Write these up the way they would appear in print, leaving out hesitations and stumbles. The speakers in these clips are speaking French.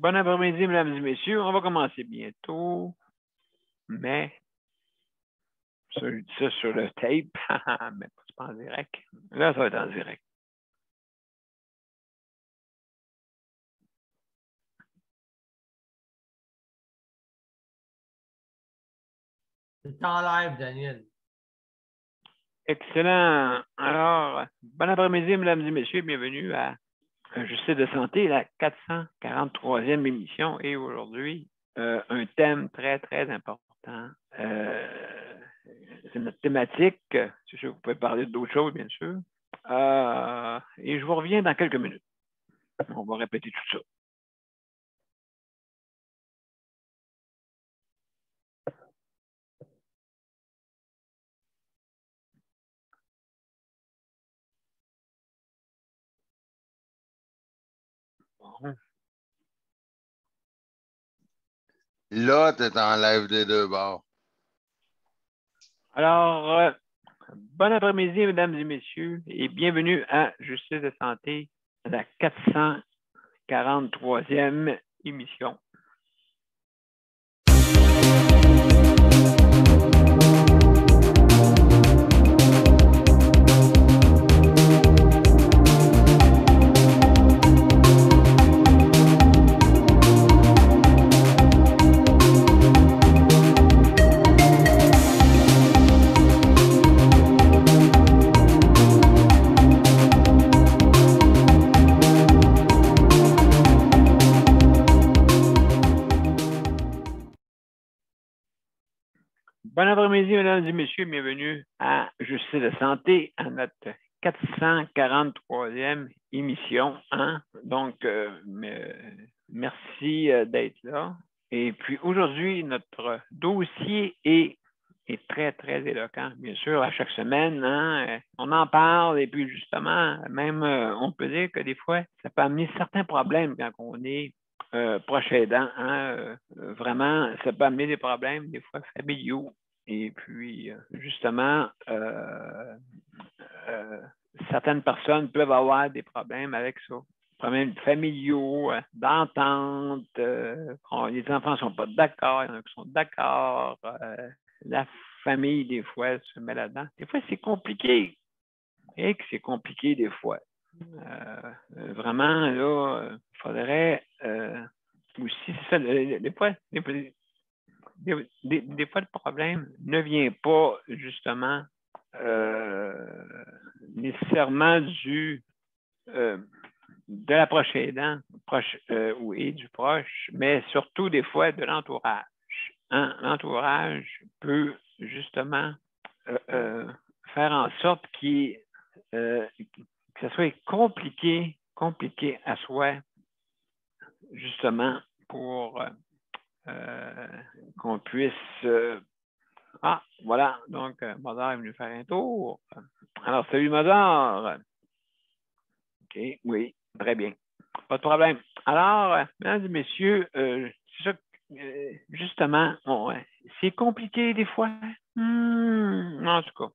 Bon après-midi, mesdames et messieurs. On va commencer bientôt, mais je dis ça sur le tape, mais c'est pas en direct. Là, ça va être en direct. C'est en live, Daniel. Excellent. Alors, bon après-midi, mesdames et messieurs. Bienvenue à Justice de santé, la 443e émission. Et aujourd'hui, un thème très, très important. C'est notre thématique. C'est sûr que vous pouvez parler d'autres choses, bien sûr. Et je vous reviens dans quelques minutes. On va répéter tout ça. Bon. Là, tu es en live des deux bords. Alors, bon après-midi, mesdames et messieurs, et bienvenue à Justice de santé, la 443e émission. Bon après-midi, mesdames et messieurs, bienvenue à Justice de santé, à notre 443e émission. Hein? Donc, merci d'être là. Et puis aujourd'hui, notre dossier est très, très éloquent, bien sûr, à chaque semaine. Hein? On en parle et puis justement, même on peut dire que des fois, ça peut amener certains problèmes quand on est proche aidant. Hein? Vraiment, ça peut amener des problèmes, des fois familiaux. Et puis, justement, certaines personnes peuvent avoir des problèmes avec ça. Problèmes familiaux, d'entente, les enfants ne sont pas d'accord, il y en a qui sont d'accord, la famille, des fois, se met là-dedans. Des fois, c'est compliqué. Et que c'est compliqué des fois. Vraiment, là, il faudrait aussi, c'est ça, des fois, des fois, le problème ne vient pas justement nécessairement de la proche aidant, et du proche, mais surtout des fois de l'entourage. Hein? L'entourage peut justement faire en sorte que ce soit compliqué à soi, justement, pour qu'on puisse... voilà, donc Mozart est venu faire un tour. Alors, salut Mozart. OK, oui, très bien. Pas de problème. Alors, mesdames et messieurs, c'est ça, justement, c'est compliqué des fois. En tout cas,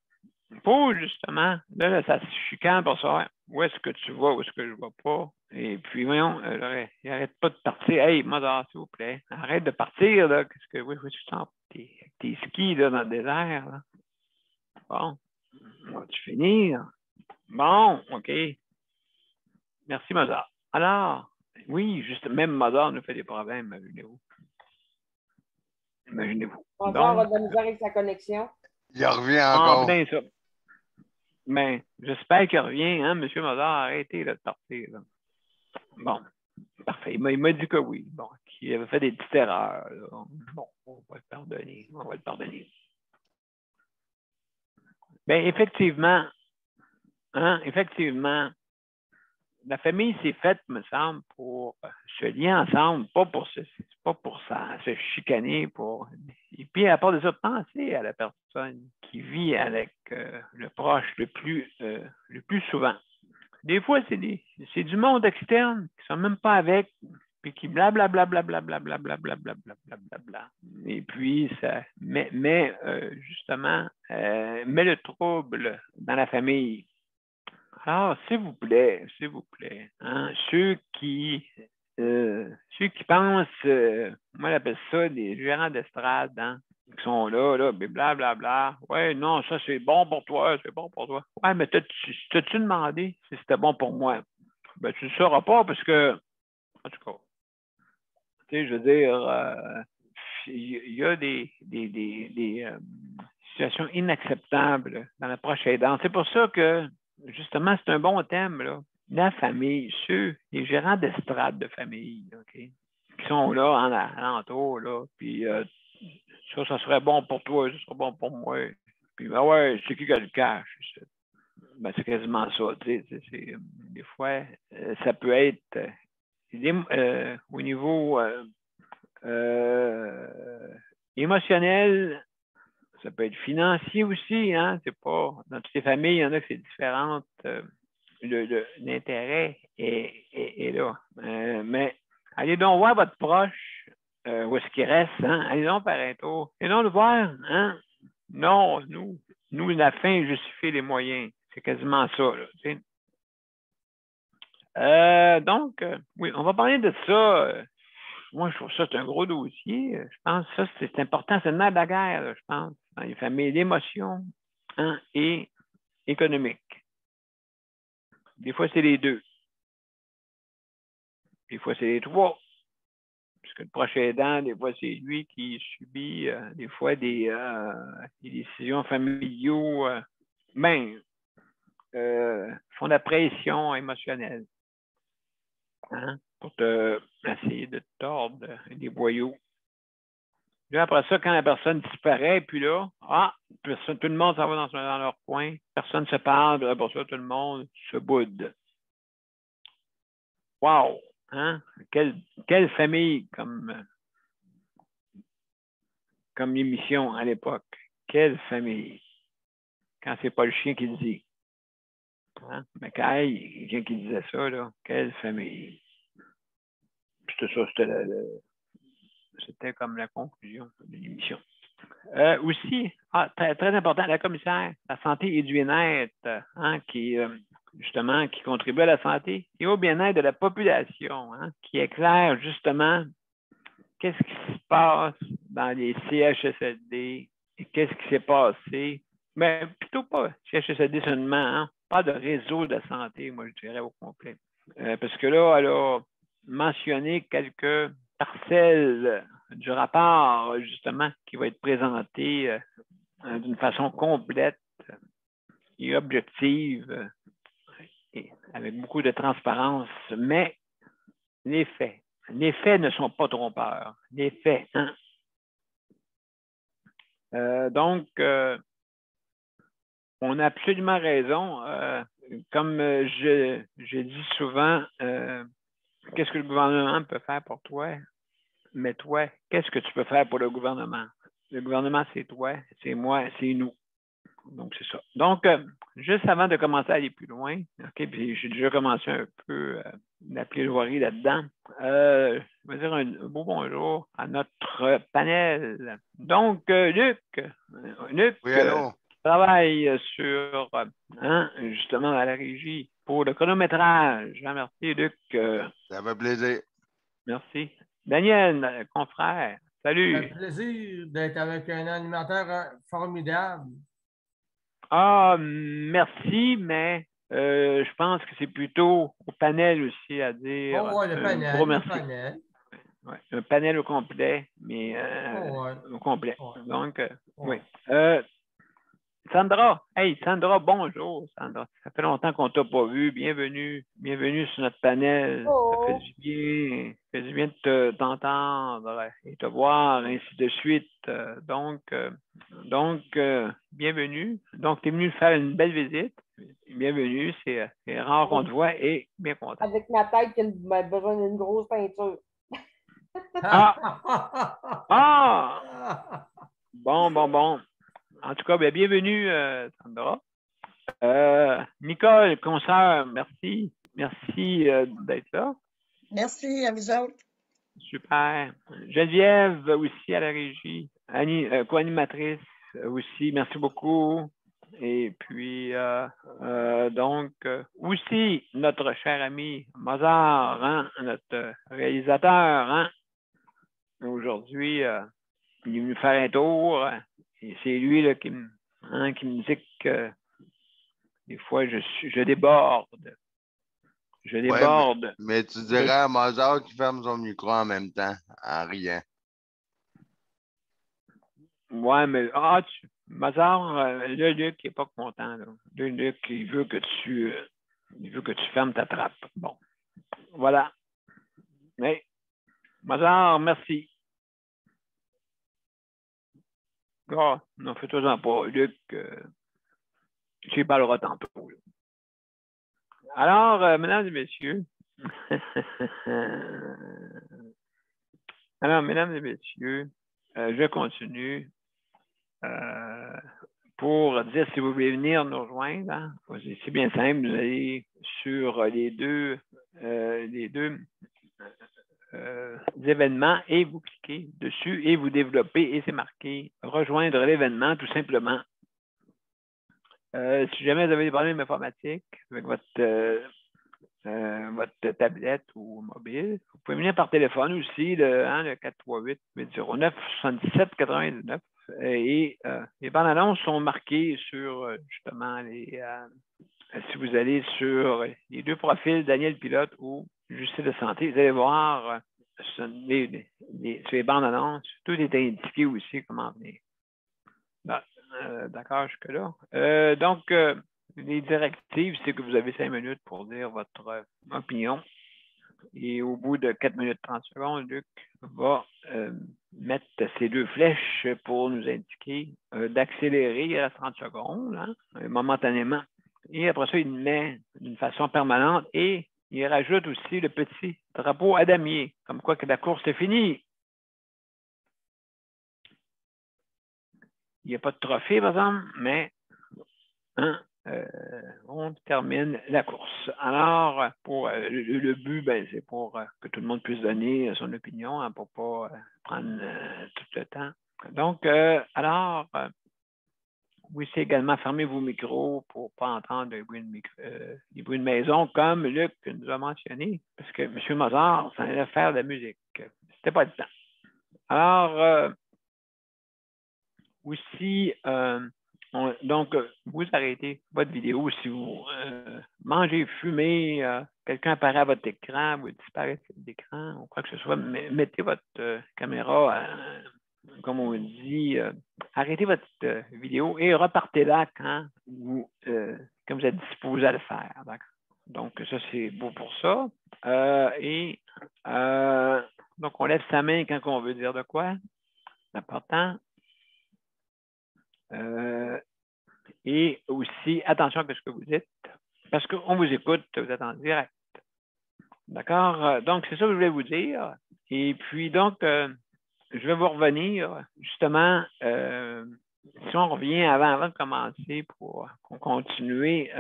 pour justement, là, ça se chicane pour savoir où est-ce que tu vas, où est-ce que je ne vais pas. Et puis, voyons, il n'arrête pas de partir. Hey, Mozart, s'il vous plaît, arrête de partir, là. Qu'est-ce que, oui, tu sens tes skis, là, dans le désert, là. Bon, vas-tu finir? Bon, OK. Merci, Mozart. Alors, oui, juste, même Mozart nous fait des problèmes, imaginez-vous. Imaginez-vous. Mozart a de la misère avec sa connexion. Il revient En encore. plein ça. Mais j'espère qu'il revient, hein, M. Mozart, arrêtez là, de partir. Là. Bon, parfait. Il m'a dit que oui. Bon, qu'il avait fait des petites erreurs. Là. Bon, on va le pardonner. On va le pardonner. Bien, effectivement, la famille s'est faite, me semble, pour se lier ensemble, pas pour se chicaner. Et puis, à part de ça, penser à la personne qui vit avec le proche le plus souvent. Des fois, c'est du monde externe qui ne sont même pas avec, puis qui blablabla. Et puis, ça met justement, met le trouble dans la famille. Alors, s'il vous plaît, hein, ceux qui ceux qui pensent, moi j'appelle ça des gérants d'estrade, hein, qui sont là, blablabla. Ouais, non, ça c'est bon pour toi, c'est bon pour toi. Ouais, mais t'as-tu demandé si c'était bon pour moi? Ben, tu ne le sauras pas parce que, en tout cas, tu sais, je veux dire, il y a des situations inacceptables dans l'approche aidante. C'est pour ça que, justement, c'est un bon thème, là. La famille, les gérants d'estrade de famille, OK, qui sont là en alentour, là, puis ça serait bon pour toi, ça serait bon pour moi. Puis, ben ouais, c'est qui a le cash? Ben, c'est quasiment ça, tu sais, des fois, ça peut être au niveau émotionnel, ça peut être financier aussi, hein? C'est pas. Dans toutes les familles, il y en a que c'est différent. L'intérêt est là. Mais allez donc voir votre proche, où est-ce qu'il reste, hein? Allez donc faire un tour. Et non le voir, hein? Non, nous, la fin justifie les moyens. C'est quasiment ça, là, tu sais. Donc, oui, on va parler de ça. Moi, je trouve ça c'est un gros dossier. Je pense que ça, c'est important. C'est le nerf de la guerre, là, je pense, dans les familles d'émotion, hein, et économique. Des fois, c'est les deux. Des fois, c'est les trois. Puisque le proche aidant, des fois, c'est lui qui subit des fois des décisions familiaux, font de la pression émotionnelle, hein, pour essayer de te tordre des boyaux. Puis après ça, quand la personne disparaît, puis là, tout le monde s'en va dans leur coin, personne ne se parle, puis après ça, tout le monde se boude. Wow! Hein? Quelle famille comme émission à l'époque. Quelle famille. Quand c'est pas le chien qui le dit. Hein? Mais quand il y a quelqu'un qui disait ça, là, quelle famille. C'était ça, c'était comme la conclusion de l'émission. Aussi, très, très important, la commissaire, la santé et du bien-être, hein, qui contribue à la santé et au bien-être de la population, hein, qui éclaire justement qu'est-ce qui se passe dans les CHSLD et qu'est-ce qui s'est passé. Mais plutôt pas CHSLD seulement, hein, pas de réseau de santé, moi je dirais au complet. Parce que là, elle a mentionné quelques parcelles du rapport, justement, qui va être présenté d'une façon complète et objective et avec beaucoup de transparence, mais les faits ne sont pas trompeurs. Les faits, hein? Donc, on a absolument raison. Comme je dis souvent, qu'est-ce que le gouvernement peut faire pour toi? Mais toi, qu'est-ce que tu peux faire pour le gouvernement? Le gouvernement, c'est toi, c'est moi, c'est nous. Donc, c'est ça. Donc, juste avant de commencer à aller plus loin, OK, puis j'ai déjà commencé un peu la plaidoirie là-dedans, je vais dire un beau bonjour à notre panel. Donc, Luc Oui, allô? travaille sur, justement, à la régie pour le chronométrage. Merci, Luc. Ça me plaisir. Merci. Daniel, confrère, salut. C'est un plaisir d'être avec un animateur formidable. Merci, mais je pense que c'est plutôt au panel aussi à dire. Oh, ouais, le panel. Gros merci. Le panel. Ouais, un panel au complet, mais au complet. Ouais. Donc, oui. Sandra, hey, Sandra, bonjour, Sandra. Ça fait longtemps qu'on ne t'a pas vu. Bienvenue sur notre panel. Oh. Ça fait du bien de t'entendre et te voir, ainsi de suite. Donc, bienvenue. Donc, tu es venu faire une belle visite. Bienvenue, c'est rare qu'on te voit et bien content. Avec ma tête qui a besoin d'une grosse peinture. Bon. En tout cas, bienvenue, Sandra. Nicole, consoeur, merci. Merci d'être là. Merci à vous autres. Super. Geneviève aussi à la régie. Co-animatrice aussi, merci beaucoup. Et puis Aussi, notre cher ami Mozart, hein, notre réalisateur, hein, aujourd'hui, il est venu faire un tour. Et c'est lui là, qui me dit que des fois, je déborde. Je Ouais, déborde. mais tu dirais à Mozart qui ferme son micro en même temps, en riant. Ouais, mais Mozart, là, Luc, il n'est pas content. Là. Luc, il veut que tu fermes ta trappe. Bon. Voilà. Mais, Mozart, merci. Ah, non, fais-toi-en pas, Luc. Tu y parleras tantôt. Là. Alors, mesdames et messieurs, je continue pour dire si vous voulez venir nous rejoindre. Hein, c'est bien simple, vous allez sur les deux événements et vous cliquez dessus et vous développez et c'est marqué rejoindre l'événement tout simplement. Si jamais vous avez des problèmes informatiques avec votre tablette ou mobile, vous pouvez venir par téléphone aussi, le 438-809-7799. Et les bandes annonces sont marquées sur justement si vous allez sur les deux profils, Daniel Pilote ou Justice de Santé, vous allez voir sur les bandes annonces, tout est indiqué aussi comment venir. D'accord, jusque-là. Les directives, c'est que vous avez 5 minutes pour dire votre opinion. Et au bout de 4 minutes 30 secondes, Luc va mettre ces deux flèches pour nous indiquer d'accélérer à 30 secondes, hein, momentanément. Et après ça, il met d'une façon permanente et il rajoute aussi le petit drapeau à damier, comme quoi que la course est finie. Il n'y a pas de trophée, par exemple, mais on termine la course. Alors, pour le but, c'est pour que tout le monde puisse donner son opinion, hein, pour ne pas prendre tout le temps. Donc, vous pouvez également fermer vos micros pour ne pas entendre des bruits de maison, comme Luc nous a mentionné, parce que M. Mozart s'en allait faire de la musique. C'était pas le temps. Alors, aussi, donc, vous arrêtez votre vidéo si vous mangez, fumez, quelqu'un apparaît à votre écran, vous disparaissez de l'écran, ou quoi que ce soit, mettez votre caméra, comme on dit, arrêtez votre vidéo et repartez-la quand vous êtes disposé à le faire. Donc, ça, c'est beau pour ça. Donc, on lève sa main quand on veut dire de quoi. C'est important. Et aussi, attention à ce que vous dites, parce qu'on vous écoute, vous êtes en direct. D'accord? Donc, c'est ça que je voulais vous dire. Et puis, donc, je vais vous revenir, justement, si on revient avant de commencer pour continuer.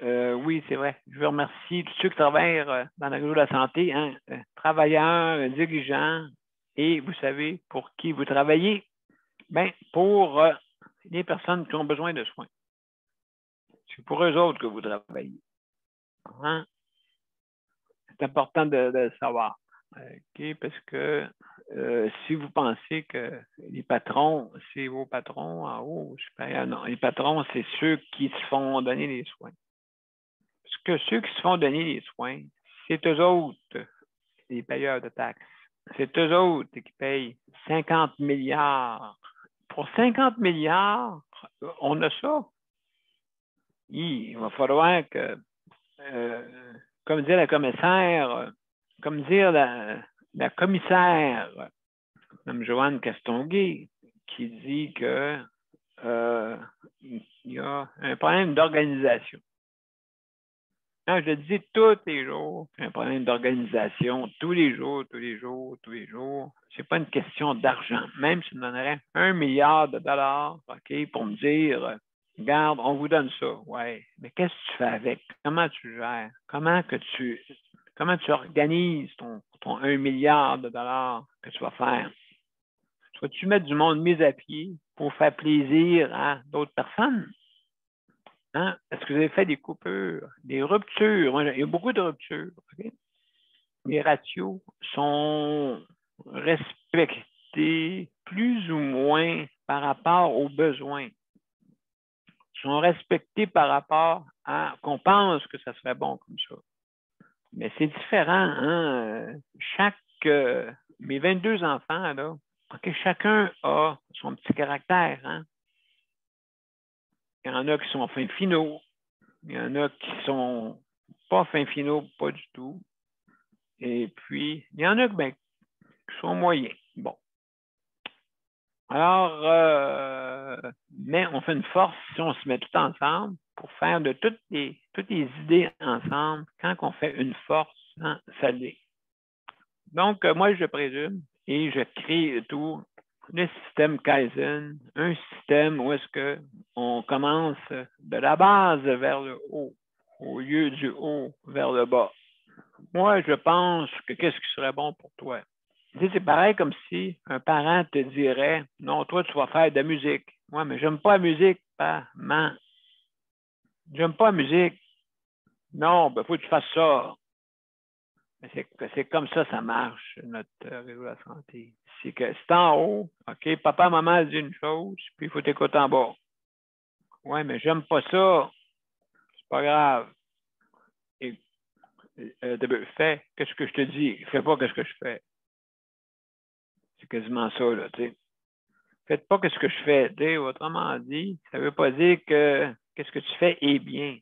Oui, c'est vrai. Je veux remercier tous ceux qui travaillent dans la réseau de la santé, hein, travailleurs, dirigeants, et vous savez pour qui vous travaillez? Bien, pour les personnes qui ont besoin de soins. C'est pour eux autres que vous travaillez. Hein? C'est important de le savoir. Okay? Parce que si vous pensez que les patrons, c'est vos patrons en haut, supérieur, non, les patrons, c'est ceux qui se font donner les soins. Parce que ceux qui se font donner les soins, c'est eux autres, les payeurs de taxes. C'est eux autres qui payent 50 milliards. Pour 50 milliards, on a ça. Il va falloir que, comme dit la commissaire, comme dire la commissaire, Mme Joanne Castonguay, qui dit que il y a un problème d'organisation. Je le dis tous les jours, c'est un problème d'organisation, tous les jours. C'est pas une question d'argent. Même si on donnerait 1 milliard de dollars, OK, pour me dire, regarde, on vous donne ça. Ouais, mais qu'est-ce que tu fais avec? Comment tu gères? Comment tu organises ton 1 milliard de dollars que tu vas faire? Vas-tu mettre du monde mis à pied pour faire plaisir à d'autres personnes? Hein? Est-ce que vous avez fait des coupures, des ruptures? Il y a beaucoup de ruptures. Okay? Les ratios sont respectés plus ou moins par rapport aux besoins. Ils sont respectés par rapport à qu'on pense que ça serait bon comme ça. Mais c'est différent. Hein? Mes 22 enfants, là, okay, chacun a son petit caractère. Hein? Il y en a qui sont fins finaux. Il y en a qui sont pas fins finaux, pas du tout. Et puis, il y en a qui sont moyens. Bon. Alors, mais on fait une force si on se met tout ensemble pour faire de toutes les idées ensemble. Quand on fait une force, hein, ça l'est. Donc, moi, je présume et je crée tout le système Kaizen, un système où est-ce qu'on commence de la base vers le haut, au lieu du haut vers le bas. Moi, je pense que qu'est-ce qui serait bon pour toi? C'est pareil comme si un parent te dirait, non, toi, tu vas faire de la musique. Ouais, mais j'aime pas la musique, maman. J'aime pas la musique. Non, ben, faut que tu fasses ça. C'est comme ça marche, notre réseau de la santé. C'est que c'est en haut, OK, papa, maman dit une chose, puis il faut t'écouter en bas. Ouais, mais j'aime pas ça. C'est pas grave. Et, fais, qu'est-ce que je te dis? Fais pas qu'est-ce que je fais. C'est quasiment ça, là, tu sais. Faites pas ce que je fais. Tu sais, autrement dit, ça veut pas dire que qu'est-ce que tu fais est bien.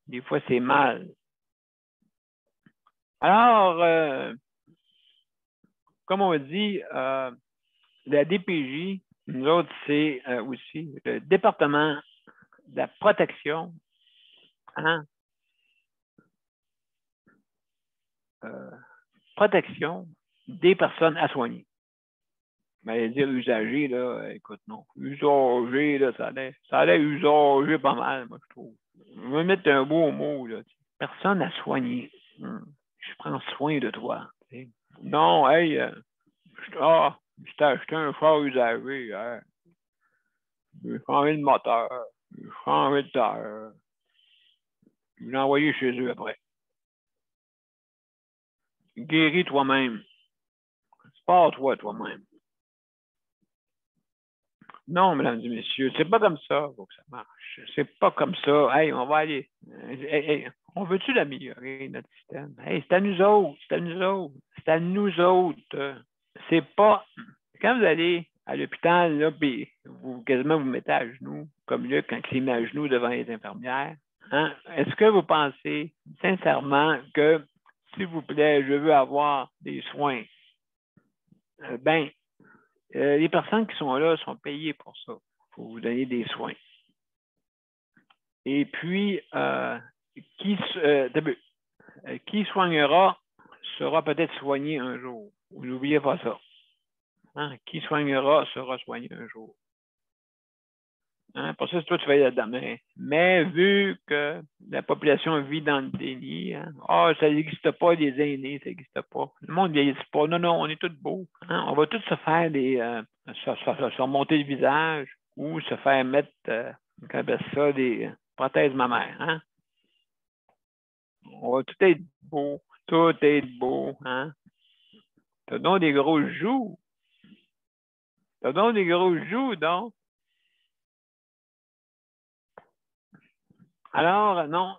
Des fois, c'est mal. Alors, comme on dit, la DPJ, nous autres, c'est aussi le département de la protection, hein? Protection des personnes à soigner. Mais dire usagé, là, écoute, non. Usagé, là, ça allait usagé pas mal, moi, je trouve. Je vais mettre un beau mot, là. Personne à soigner. Je prends soin de toi. T'sais. Non, hey, je t'ai acheté un char usagé, hein. J'ai changé le moteur, j'ai changé de terre. Je l'ai envoyé chez eux après. Guéris toi-même. Spare-toi toi-même. Non, mesdames et messieurs, c'est pas comme ça faut que ça marche. C'est pas comme ça. Hey, on va aller. Hey, on veut-tu l'améliorer, notre système? Hey, c'est à nous autres. C'est à nous autres. C'est à nous autres. C'est pas. Quand vous allez à l'hôpital, là, puis vous quasiment vous mettez à genoux, comme Luc, quand il s'est mis à genoux devant les infirmières, hein? Est-ce que vous pensez sincèrement que, s'il vous plaît, je veux avoir des soins? Les personnes qui sont là sont payées pour ça, pour vous donner des soins. Et puis, qui soignera sera peut-être soigné un jour. Vous n'oubliez pas ça. Hein? Qui soignera sera soigné un jour. Hein? Pour ça, toi, tu vas y aller demain. Mais vu que la population vit dans le déni, hein? Ça n'existe pas, les aînés, ça n'existe pas. Le monde ne vieillit pas. Non, on est tous beaux. Hein? On va tous se faire se remonter le visage ou se faire mettre, des prothèses mammaires. Hein? On va tout être beau. Tout être beau. Hein? T'as donc des grosses joues. T'as donc des grosses joues, donc. Alors, non,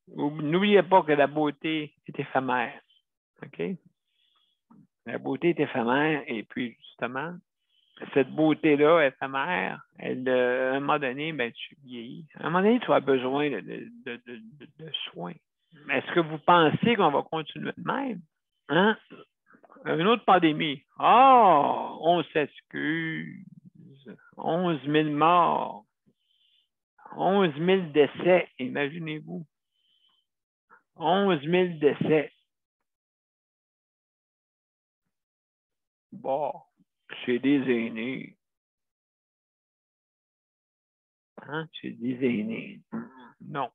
n'oubliez pas que la beauté est éphémère. OK? La beauté est éphémère et puis, justement, cette beauté-là éphémère, à un moment donné, tu vieillis. À un moment donné, tu as besoin de soins. Est-ce que vous pensez qu'on va continuer de même? Hein? Une autre pandémie. On s'excuse. 11 000 morts. 11 000 décès, imaginez-vous. 11 000 décès. Bon, c'est des aînés. Hein? C'est des aînés. Non.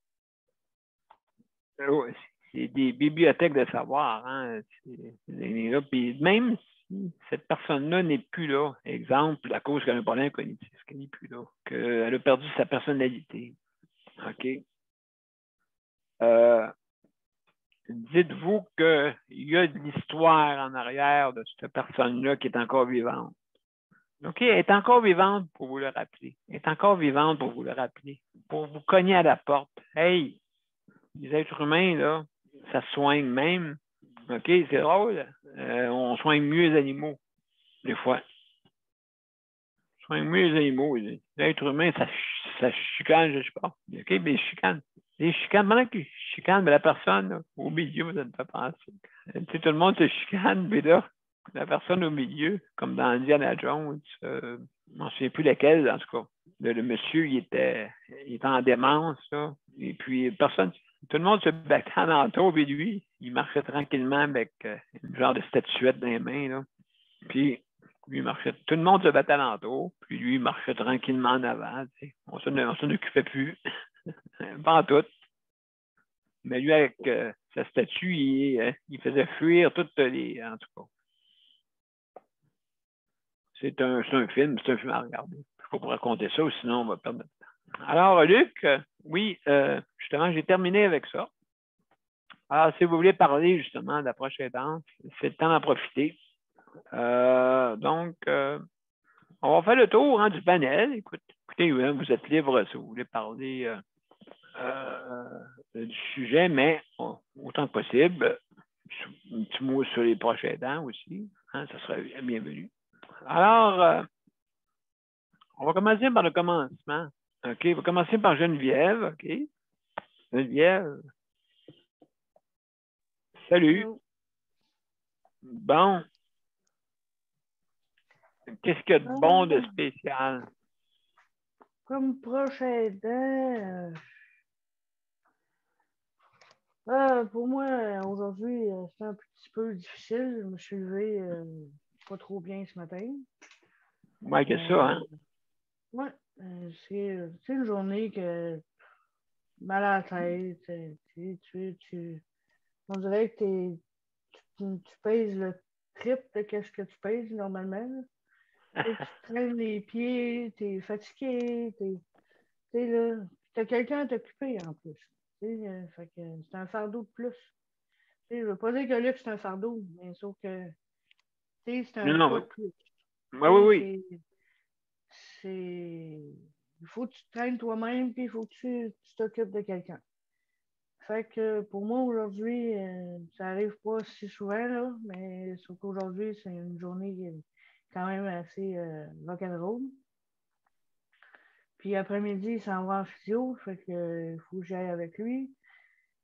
C'est des bibliothèques de savoir, hein, ces aînés-là. Puis même si cette personne-là n'est plus là, exemple, à cause qu'elle a un problème cognitif, qu'elle n'est plus là, qu'elle a perdu sa personnalité, OK? Dites-vous qu'il y a de l'histoire en arrière de cette personne-là qui est encore vivante. OK, elle est encore vivante pour vous le rappeler. Elle est encore vivante pour vous le rappeler. Pour vous cogner à la porte. Hey, les êtres humains, là, ça se soigne même. OK, c'est drôle. On soigne mieux les animaux, des fois. On soigne mieux les animaux. Les êtres humains, ça chicane, je sais pas. OK, mais ils chicanent. Les chicanes, pendant qu'ils chicanent, mais la personne là, au milieu, ça me fait penser. Tu sais, tout le monde se chicane, mais là, la personne au milieu, comme dans Indiana Jones, je ne m'en souviens plus laquelle, en tout cas. Le monsieur, il était en démence, là. Et puis, personne, tout le monde se battait en entour, et lui, il marchait tranquillement avec une genre de statuette dans les mains, là. Puis, lui, il marchait, tout le monde se battait alentour, puis lui, il marchait tranquillement en avant, tu sais. On s'en occupait plus. Pas en tout. Mais lui, avec sa statue, il faisait fuir toutes les. En tout cas. C'est un film à regarder. Il faut pas raconter ça, sinon on va perdre notre temps. Alors, Luc, oui, justement, j'ai terminé avec ça. Alors, si vous voulez parler justement de la prochaine danse, c'est le temps d'en profiter. Donc, on va faire le tour du panel. Écoutez, vous êtes libre si vous voulez parler du sujet, mais autant que possible, un petit mot sur les prochains dents aussi. Ça serait bienvenu. Alors, on va commencer par le commencement. OK? On va commencer par Geneviève. OK? Geneviève. Salut. Hello. Bon. Qu'est-ce qu'il y a de bon de spécial? Comme prochain aidant, pour moi, aujourd'hui, c'est un petit peu difficile. Je me suis levé pas trop bien ce matin. Ouais, que ça, hein? Ouais, c'est une journée que mal à la tête. On dirait que tu pèses le triple de ce que tu pèses normalement. Tu traînes les pieds, t'es fatigué, là. T'as quelqu'un à t'occuper en plus. Fait que c'est un fardeau de plus. Je veux pas dire que Luc, c'est un fardeau, mais sauf que c'est un poids de plus. Oui. Il faut que tu te traînes toi-même, puis il faut que tu t'occupes de quelqu'un. Fait que pour moi, aujourd'hui, ça arrive pas si souvent, là, mais sauf qu'aujourd'hui, c'est une journée qui est quand même assez rock'n'roll. Puis après-midi, il s'en va en physio, fait que il faut que j'aille avec lui.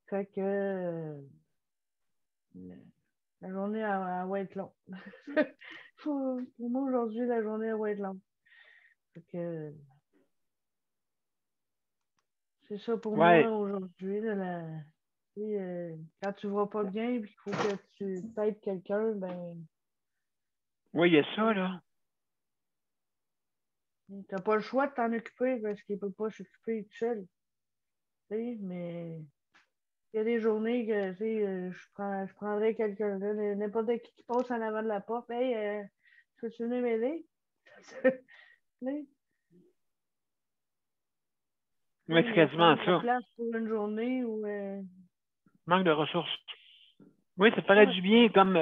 Fait que la journée elle va être longue. Pour moi, aujourd'hui, la journée elle va être longue. Fait que c'est ça pour moi aujourd'hui. Quand tu vas pas bien et qu'il faut que tu t'aides quelqu'un, ben. Oui, il y a ça, là. T'as pas le choix de t'en occuper parce qu'il peut pas s'occuper tout seul. Mais il y a des journées que je prendrais quelqu'un. N'importe qui passe en avant de la porte. Hey, peux-tu venir m'aider? Oui, c'est quasiment ça. Place pour une journée où. Manque de ressources. Oui, ça ferait du bien comme.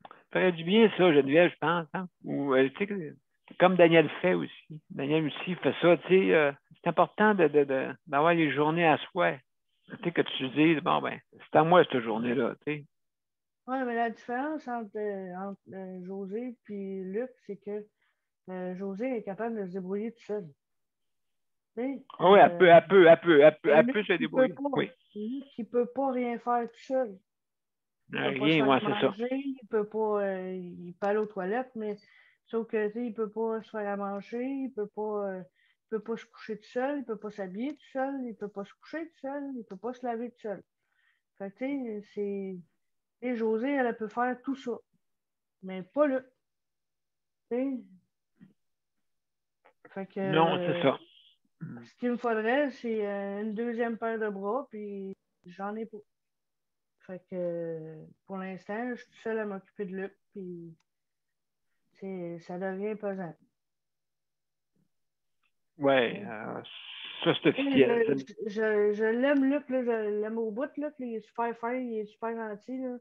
Ça ferait du bien, ça, Geneviève, je pense. Hein? Ou, tu sais, comme Daniel fait aussi. Daniel aussi fait ça. Tu sais, c'est important d'avoir les journées à soi. Tu sais, que tu dises, bon, ben, c'est à moi cette journée-là, tu sais. Oui, mais la différence entre José et Luc, c'est que José est capable de se débrouiller tout seul. Oui, elle peut se débrouiller. Oui. Luc, il ne peut pas rien faire tout seul. Il ne peut pas se Rien, faire c'est ça. manger, il peut pas, il peut aller aux toilettes, mais sauf que, il ne peut pas se faire à manger, il peut pas se coucher tout seul, il ne peut pas s'habiller tout seul, il ne peut pas se coucher tout seul, il ne peut pas se laver tout seul. Fait que, et José, elle peut faire tout ça, mais pas Luc. Fait que, non, c'est ça. Ce qu'il me faudrait, c'est une deuxième paire de bras, puis j'en ai pas. Fait que pour l'instant, je suis seule à m'occuper de Luc, puis ça devient pesant. Ouais, ça c'est officiel. Je l'aime, Luc, là, je l'aime au bout, là, il est super fin, il est super gentil, là.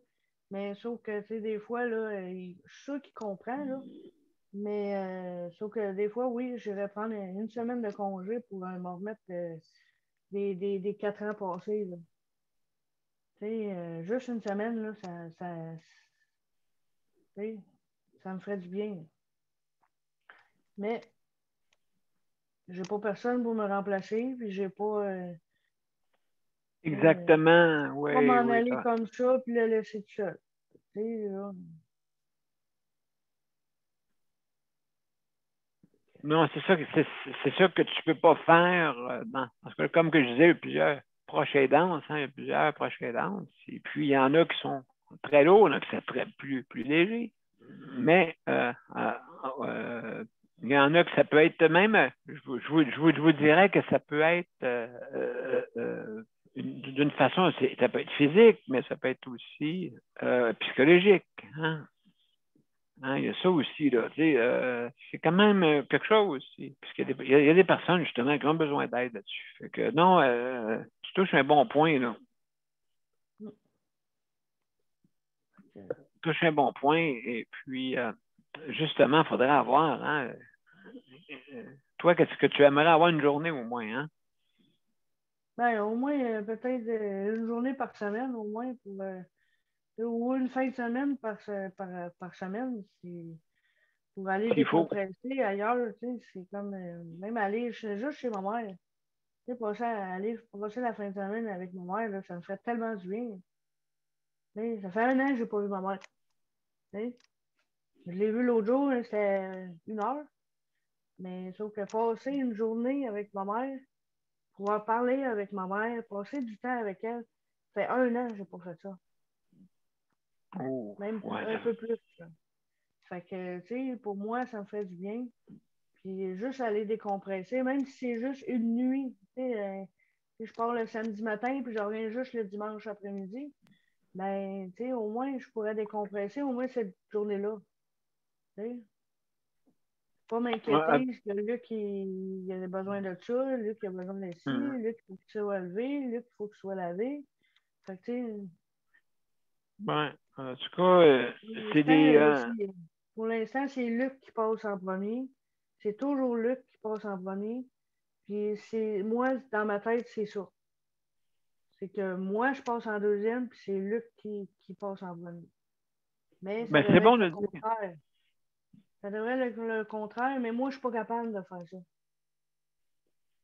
Mais sauf que, tu sais, des fois, là, je suis sûr qu'il comprend, là. Mais sauf que des fois, oui, je vais prendre une semaine de congé pour me remettre des 4 ans passés, là. Tu sais, juste une semaine, là, tu sais, ça me ferait du bien. Mais j'ai pas personne pour me remplacer, puis j'ai pas. Exactement, Pas m'en oui, oui. aller comme ça, puis le laisser tout seul. Tu sais, là. Non, c'est ça que tu peux pas faire parce que comme que je disais, il y a plusieurs proches aidances, hein, il y a plusieurs proches aidances. Et puis il y en a qui sont très lourds, il y en a qui sont plus légers. Mais il y en a que ça peut être même, je vous dirais que ça peut être d'une façon, ça peut être physique, mais ça peut être aussi psychologique. Hein? Hein, il y a ça aussi, là. C'est quand même quelque chose aussi. Puisqu'il y a des personnes, justement, qui ont besoin d'aide là-dessus. Fait que non, tu touches un bon point, là. Tu touches un bon point. Et puis, justement, il faudrait avoir, hein, toi, qu'est-ce que tu aimerais avoir une journée au moins, hein? Ben, au moins, peut-être une journée par semaine, au moins, ou une fin de semaine par semaine, pour aller S'il faut. décompresser ailleurs, tu sais, c'est comme, même aller juste chez ma mère. Tu sais, passer la fin de semaine avec ma mère, là, ça me fait tellement du bien. Tu sais, ça fait 1 an que j'ai pas vu ma mère. Tu sais. Je l'ai vu l'autre jour, là, c'était 1 heure. Mais sauf que passer une journée avec ma mère, pouvoir parler avec ma mère, passer du temps avec elle, ça fait 1 an que j'ai pas fait ça. Oh, Même ouais, un peu plus. Là. Fait que, tu sais, pour moi, ça me fait du bien. Puis juste aller décompresser, même si c'est juste une nuit. Tu sais, si je pars le samedi matin, puis je reviens juste le dimanche après-midi, ben, tu sais, au moins, je pourrais décompresser, au moins cette journée-là. Tu sais. Pas ouais, m'inquiéter que Luc, il a besoin de ça, Luc, il a besoin de ci, Luc, il faut qu'il soit levé, Luc, il faut qu'il soit lavé. Fait que, tu sais, ouais. En tout cas, pour c'est l'instant, des. pour l'instant, c'est Luc qui passe en premier. C'est toujours Luc qui passe en premier. Puis c'est moi, dans ma tête, c'est ça. C'est que moi, je passe en deuxième, puis c'est Luc qui passe en premier. Mais ça Ben, c'est devrait bon être de le le dire. contraire. Ça devrait être le contraire, mais moi, je suis pas capable de faire ça.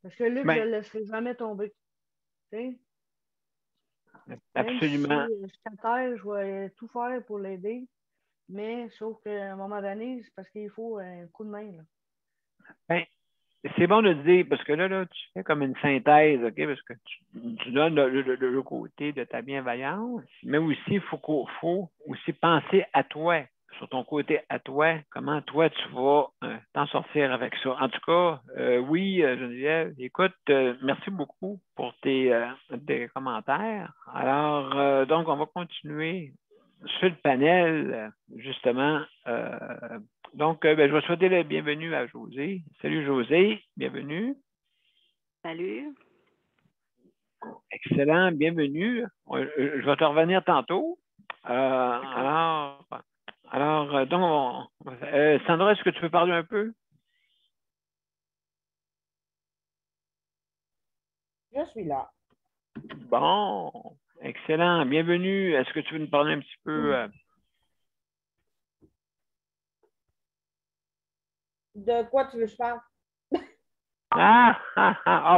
Parce que Luc, je Ben, le laisserai jamais tomber. Tu sais? Même si absolument. je suis à terre, je vais tout faire pour l'aider. Mais sauf qu'à un moment donné, c'est parce qu'il faut un coup de main. Là. Ben, c'est bon de le dire parce que là, tu fais comme une synthèse, OK? Parce que tu donnes le côté de ta bienveillance, mais aussi, faut aussi penser à toi, sur ton côté à toi, comment toi tu vas t'en sortir avec ça. En tout cas, oui, Geneviève, écoute, merci beaucoup pour tes commentaires. Alors, donc, on va continuer sur le panel, justement. Donc, ben, je vais souhaiter la bienvenue à José. Salut José, bienvenue. Salut. Excellent, bienvenue. Je vais te revenir tantôt. Donc, Sandra, est-ce que tu peux parler un peu? Je suis là. Bon, excellent, bienvenue. Est-ce que tu veux nous parler un petit peu? De quoi tu veux que je parle?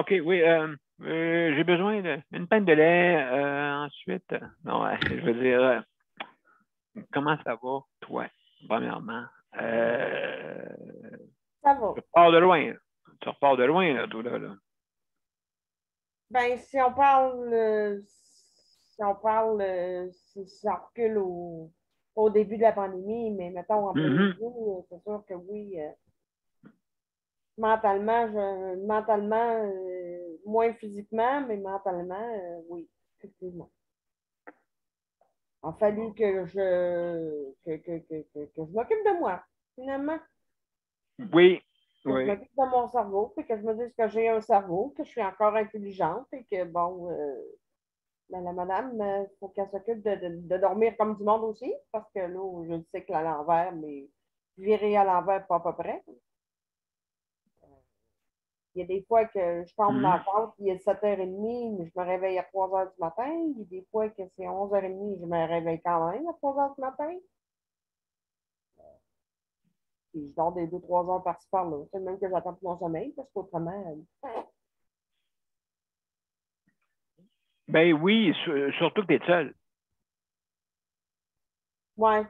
OK, oui. J'ai besoin d'une pinte de lait. Ensuite, non, je veux dire, comment ça va, toi, premièrement? Ça va. Tu repars de loin. Tu repars de loin, là, tout là. Ben, si ça recule au début de la pandémie, mais mettons en premier Mhm. lieu, c'est sûr que oui, mentalement, moins physiquement, mais mentalement, oui, effectivement. Il a fallu que je m'occupe de moi. finalement. Oui, Que je oui. m'occupe de mon cerveau, puis que je me dise que j'ai un cerveau, que je suis encore intelligente et que, bon, ben, la madame, il faut qu'elle s'occupe de dormir comme du monde aussi, parce que là, je sais que à l'envers, mais virer à l'envers, pas à peu près. Il y a des fois que je tombe dans Mhm. la porte, il est 7h30, mais je me réveille à 3h du matin. Il y a des fois que c'est 11h30, je me réveille quand même à 3h du matin. Puis je dors des 2-3 heures par-ci par-là. C'est même que j'attends pour mon sommeil, parce qu'autrement, Ben oui, surtout que tu es seul. ouais,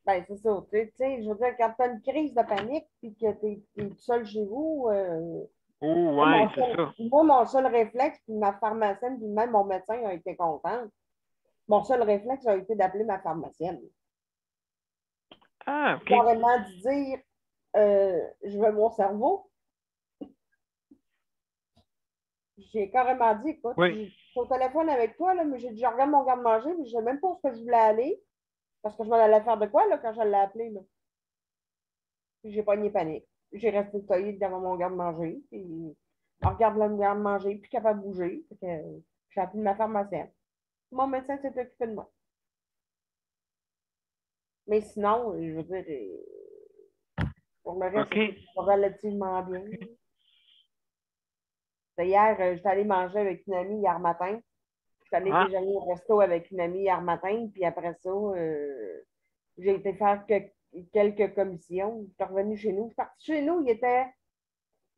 ben c'est ça. Tu sais, je veux dire, quand tu as une crise de panique puis que tu es tout seul chez vous, Oh, moi, ouais, c'est ça. mon seul réflexe, puis ma pharmacienne, puis même mon médecin a été content. Mon seul réflexe a été d'appeler ma pharmacienne. Ah, OK. Carrément de dire je veux mon cerveau. J'ai carrément dit, écoute, Oui. je suis au téléphone avec toi, là, mais j'ai dit, je regarde mon garde-manger, mais je ne sais même pas où je voulais aller, parce que je m'en allais faire de quoi là, quand je l'ai appelé. Là. Puis j'ai pogné panique. J'ai resté stoïque devant mon garde-manger, puis je regarde le garde-manger, puis capable de bouger. Fait que j'ai appelé ma pharmacienne. Mon médecin s'est occupé de moi. Mais sinon, je veux dire, pour le reste, OK. c'est relativement bien. Hier, j'étais allée manger avec une amie hier matin. Je suis allée Ah, déjeuner au resto avec une amie hier matin, puis après ça, j'ai été faire quelques commissions. Je suis revenue chez nous. Je suis partie chez nous, il était.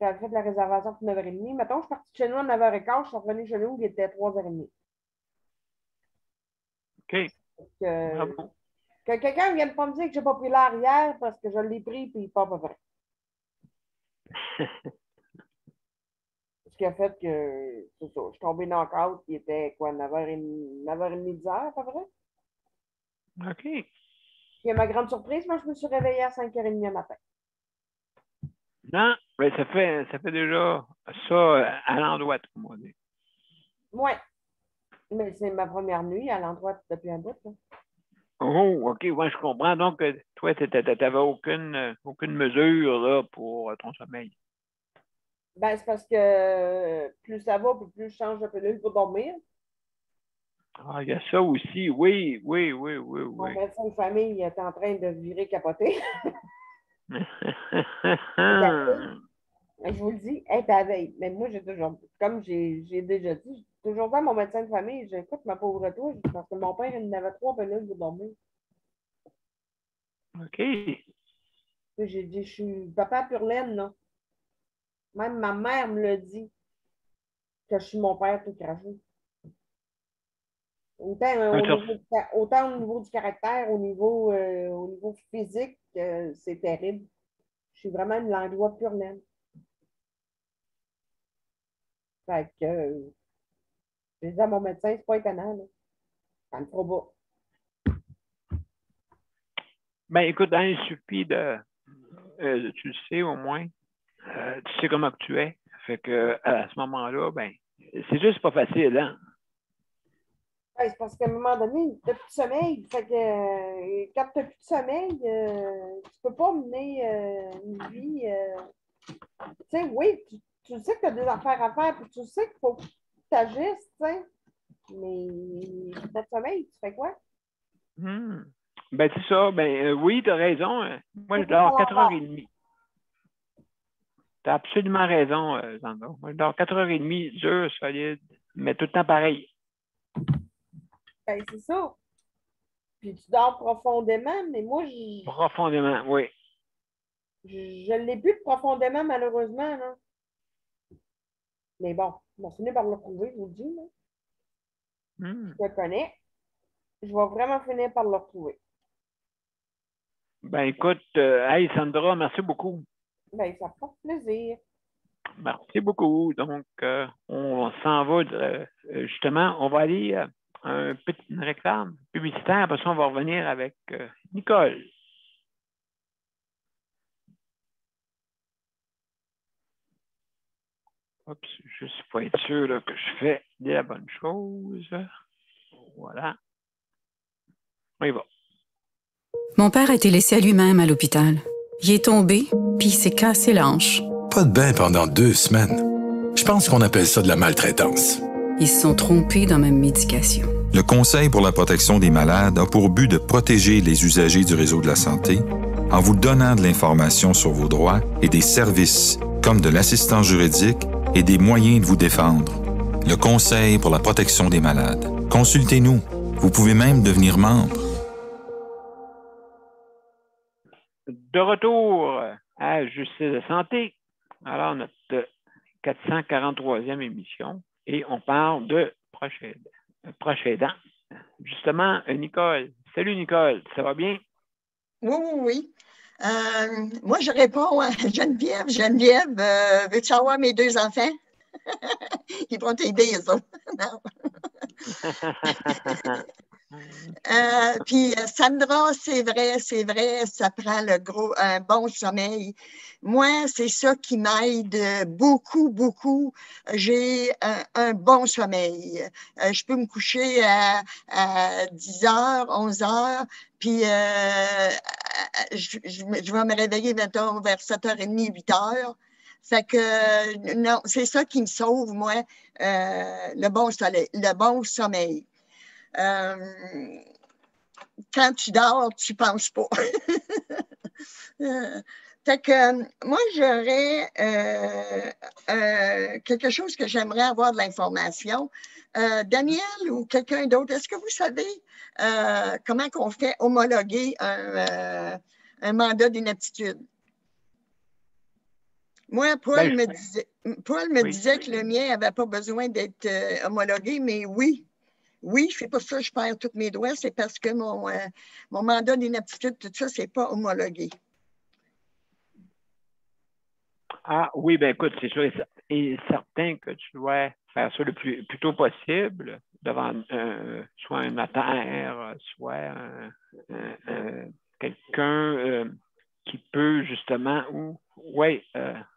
J'avais fait la réservation pour 9h30. Mettons, je suis partie chez nous à 9h15, je suis revenue chez nous, il était 3h30. OK. Que, Bravo. que quelqu'un ne vienne pas me dire que j'ai pas pris l'air hier parce que je l'ai pris, puis pas à peu près. Ce qui a fait que, c'est ça, je suis tombée dans le cadre, il était quoi, 9h30, 9h30, 10h à peu près. OK. Puis à ma grande surprise, moi, je me suis réveillée à 5h30 le matin. Non, mais ça fait déjà ça à l'endroit, comme on dit. Ouais, mais c'est ma première nuit à l'endroit depuis un bout. Là. Oh, OK, ouais, je comprends. Donc, toi, tu n'avais aucune mesure là, pour ton sommeil. Ben, c'est parce que plus ça va, plus je change de pilule pour dormir. Ah, il y a ça aussi. Oui, oui, oui, oui, Mon oui. médecin de famille est en train de virer capoter. Je vous le dis, elle est à veille. Mais moi, j'ai toujours, comme j'ai déjà dit, j'ai toujours dit à mon médecin de famille, j'écoute ma pauvre toi, parce que mon père, il en avait 3 pilules pour dormir. OK. Puis j'ai dit, je suis papa pur laine, là. Même ma mère me l'a dit, que je suis mon père tout craché. Un Autant au niveau du caractère, au niveau physique, c'est terrible. Je suis vraiment une langue pure laine. Fait que, j'ai dit à mon médecin, c'est pas étonnant, là. Ça me fera pas. Ben, écoute, hein, il suffit tu le sais au moins, tu sais comment que tu es. Fait que à ce moment-là, ben, c'est juste pas facile, hein? Ouais, c'est parce qu'à un moment donné, tu n'as plus de sommeil. Fait que, quand tu n'as plus de sommeil, tu ne peux pas mener une vie. Tu sais, oui, tu sais que tu as des affaires à faire, puis tu sais qu'il faut que tu agisses, tu sais. Mais tu n'as pas de sommeil, tu fais quoi? Hmm. Ben, c'est ça. Ben, oui, tu as raison. Moi, je C'est tout à dors l'envers. 4h30. Tu as absolument raison, Zanda. Moi, je dors 4h30, dur, solide, mais tout le temps pareil. Ben, c'est ça. Puis tu dors profondément, mais moi, Profondément, oui. je ne l'ai plus profondément, malheureusement, là. Mais bon, on va finir par le retrouver, je vous le dis, là. Hmm. Je te connais. Je vais vraiment finir par le retrouver. Ben, écoute, hey, Sandra, merci beaucoup. Ben, ça fait plaisir. Merci beaucoup. Donc, on s'en va justement, on va aller une réclame publicitaire, après ça, on va revenir avec Nicole. Oups, juste pour être sûr là, que je fais la bonne chose. Voilà. On y va. Mon père a été laissé à lui-même à l'hôpital. Il est tombé, puis il s'est cassé la hanche. Pas de bain pendant 2 semaines. Je pense qu'on appelle ça de la maltraitance. Ils se sont trompés dans ma médication. Le Conseil pour la protection des malades a pour but de protéger les usagers du réseau de la santé en vous donnant de l'information sur vos droits et des services comme de l'assistance juridique et des moyens de vous défendre. Le Conseil pour la protection des malades. Consultez-nous. Vous pouvez même devenir membre. De retour à Justice de santé. Alors, notre 443e émission. Et on parle de proche aidant. Justement, Nicole. Salut, Nicole. Ça va bien? Oui, oui, oui. Moi, je réponds à Geneviève. Geneviève, veux-tu avoir mes 2 enfants? Ils vont t'aider, eux autres. Non. Puis Sandra, c'est vrai, ça prend un bon sommeil. Moi, c'est ça qui m'aide beaucoup, beaucoup. J'ai un bon sommeil. Je peux me coucher à 10 heures, 11 heures, puis je vais me réveiller, mettons, vers 7h30, 8 heures. Fait que, non, c'est ça qui me sauve, moi, le bon sommeil. Quand tu dors, tu penses pas. Fait que moi, j'aurais quelque chose que j'aimerais avoir de l'information. Daniel ou quelqu'un d'autre, est-ce que vous savez comment on fait homologuer un mandat d'inaptitude? Moi, Paul me disait que le mien n'avait pas besoin d'être homologué, mais oui. Oui, c'est pour ça que je perds tous mes droits, c'est parce que mon mandat d'inaptitude, tout ça, c'est pas homologué. Ah oui, ben écoute, c'est sûr et certain que tu dois faire ça le plus tôt possible devant soit un notaire, soit quelqu'un qui peut justement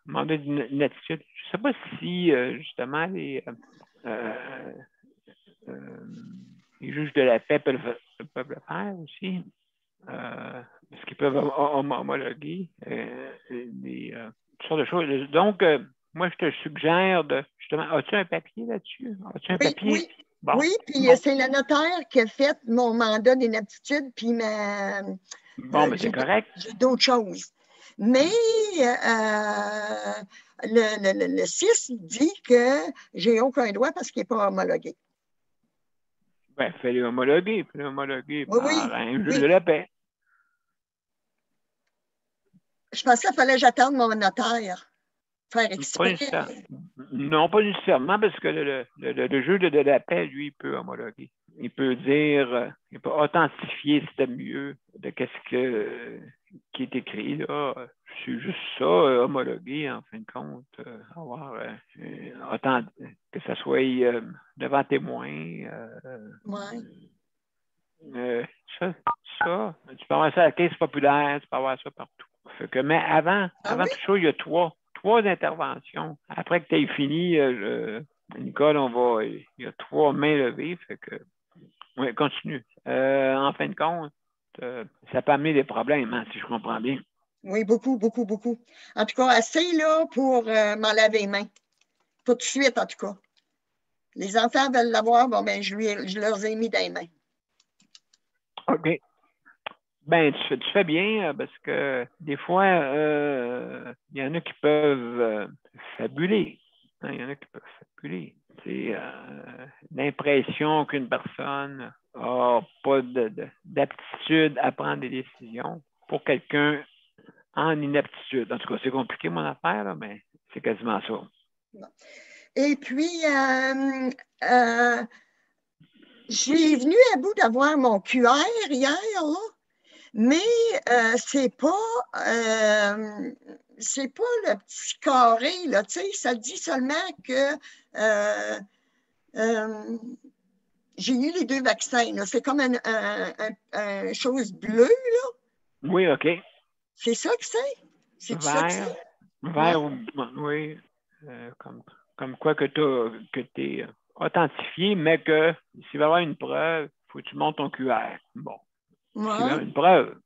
demander une attitude. Je ne sais pas si justement les juges de la paix peuvent le faire aussi. Parce qu'ils peuvent homologuer toutes sortes de choses. Donc, moi, je te suggère justement, as-tu un papier là-dessus? As-tu un papier? Oui, bon. Oui, puis c'est le notaire qui a fait mon mandat d'inaptitude, puis Bon, mais c'est correct. J'ai d'autres choses. Mais le 6 dit que j'ai aucun droit parce qu'il n'est pas homologué. Ben, fais-le homologuer par un juge de la paix. Je pensais qu'il fallait que j'attende mon notaire. Faire exprès. Non, pas nécessairement, parce que le juge de la paix, lui, il peut homologuer. Il peut dire, il peut authentifier, si c'est mieux, de qu'est-ce qui est écrit là. C'est juste ça, homologuer, en fin de compte, avoir que ça soit devant témoin. Ça, tu peux avoir ça à la caisse populaire, tu peux avoir ça partout. Fait que, mais avant tout ça, il y a trois interventions. Après que tu aies fini, Nicole, il y a 3 mains levées. Fait que, oui, continue. En fin de compte, ça peut amener des problèmes, hein, si je comprends bien. Oui, beaucoup, beaucoup, beaucoup. En tout cas, assez là pour m'en laver les mains. Pas tout de suite, en tout cas. Les enfants veulent l'avoir, bon, ben, je leur ai mis dans les mains. OK. Ben, tu fais bien parce que des fois, il y en a qui peuvent fabuler. Il y en a qui peuvent fabuler. C'est l'impression qu'une personne n'a pas d'aptitude à prendre des décisions pour quelqu'un en inaptitude. En tout cas, c'est compliqué mon affaire, là, mais c'est quasiment ça. Et puis, j'ai venu à bout d'avoir mon QR hier, là. Mais c'est pas le petit carré, là, tu sais, ça dit seulement que j'ai eu les 2 vaccins, là. C'est comme une chose bleue, là. Oui, OK. C'est ça que c'est? C'est ça que c'est? Vert, oui. Comme quoi que tu es authentifié, mais que s'il va y avoir une preuve, il faut que tu montes ton QR. Bon. Ouais. C'est une preuve.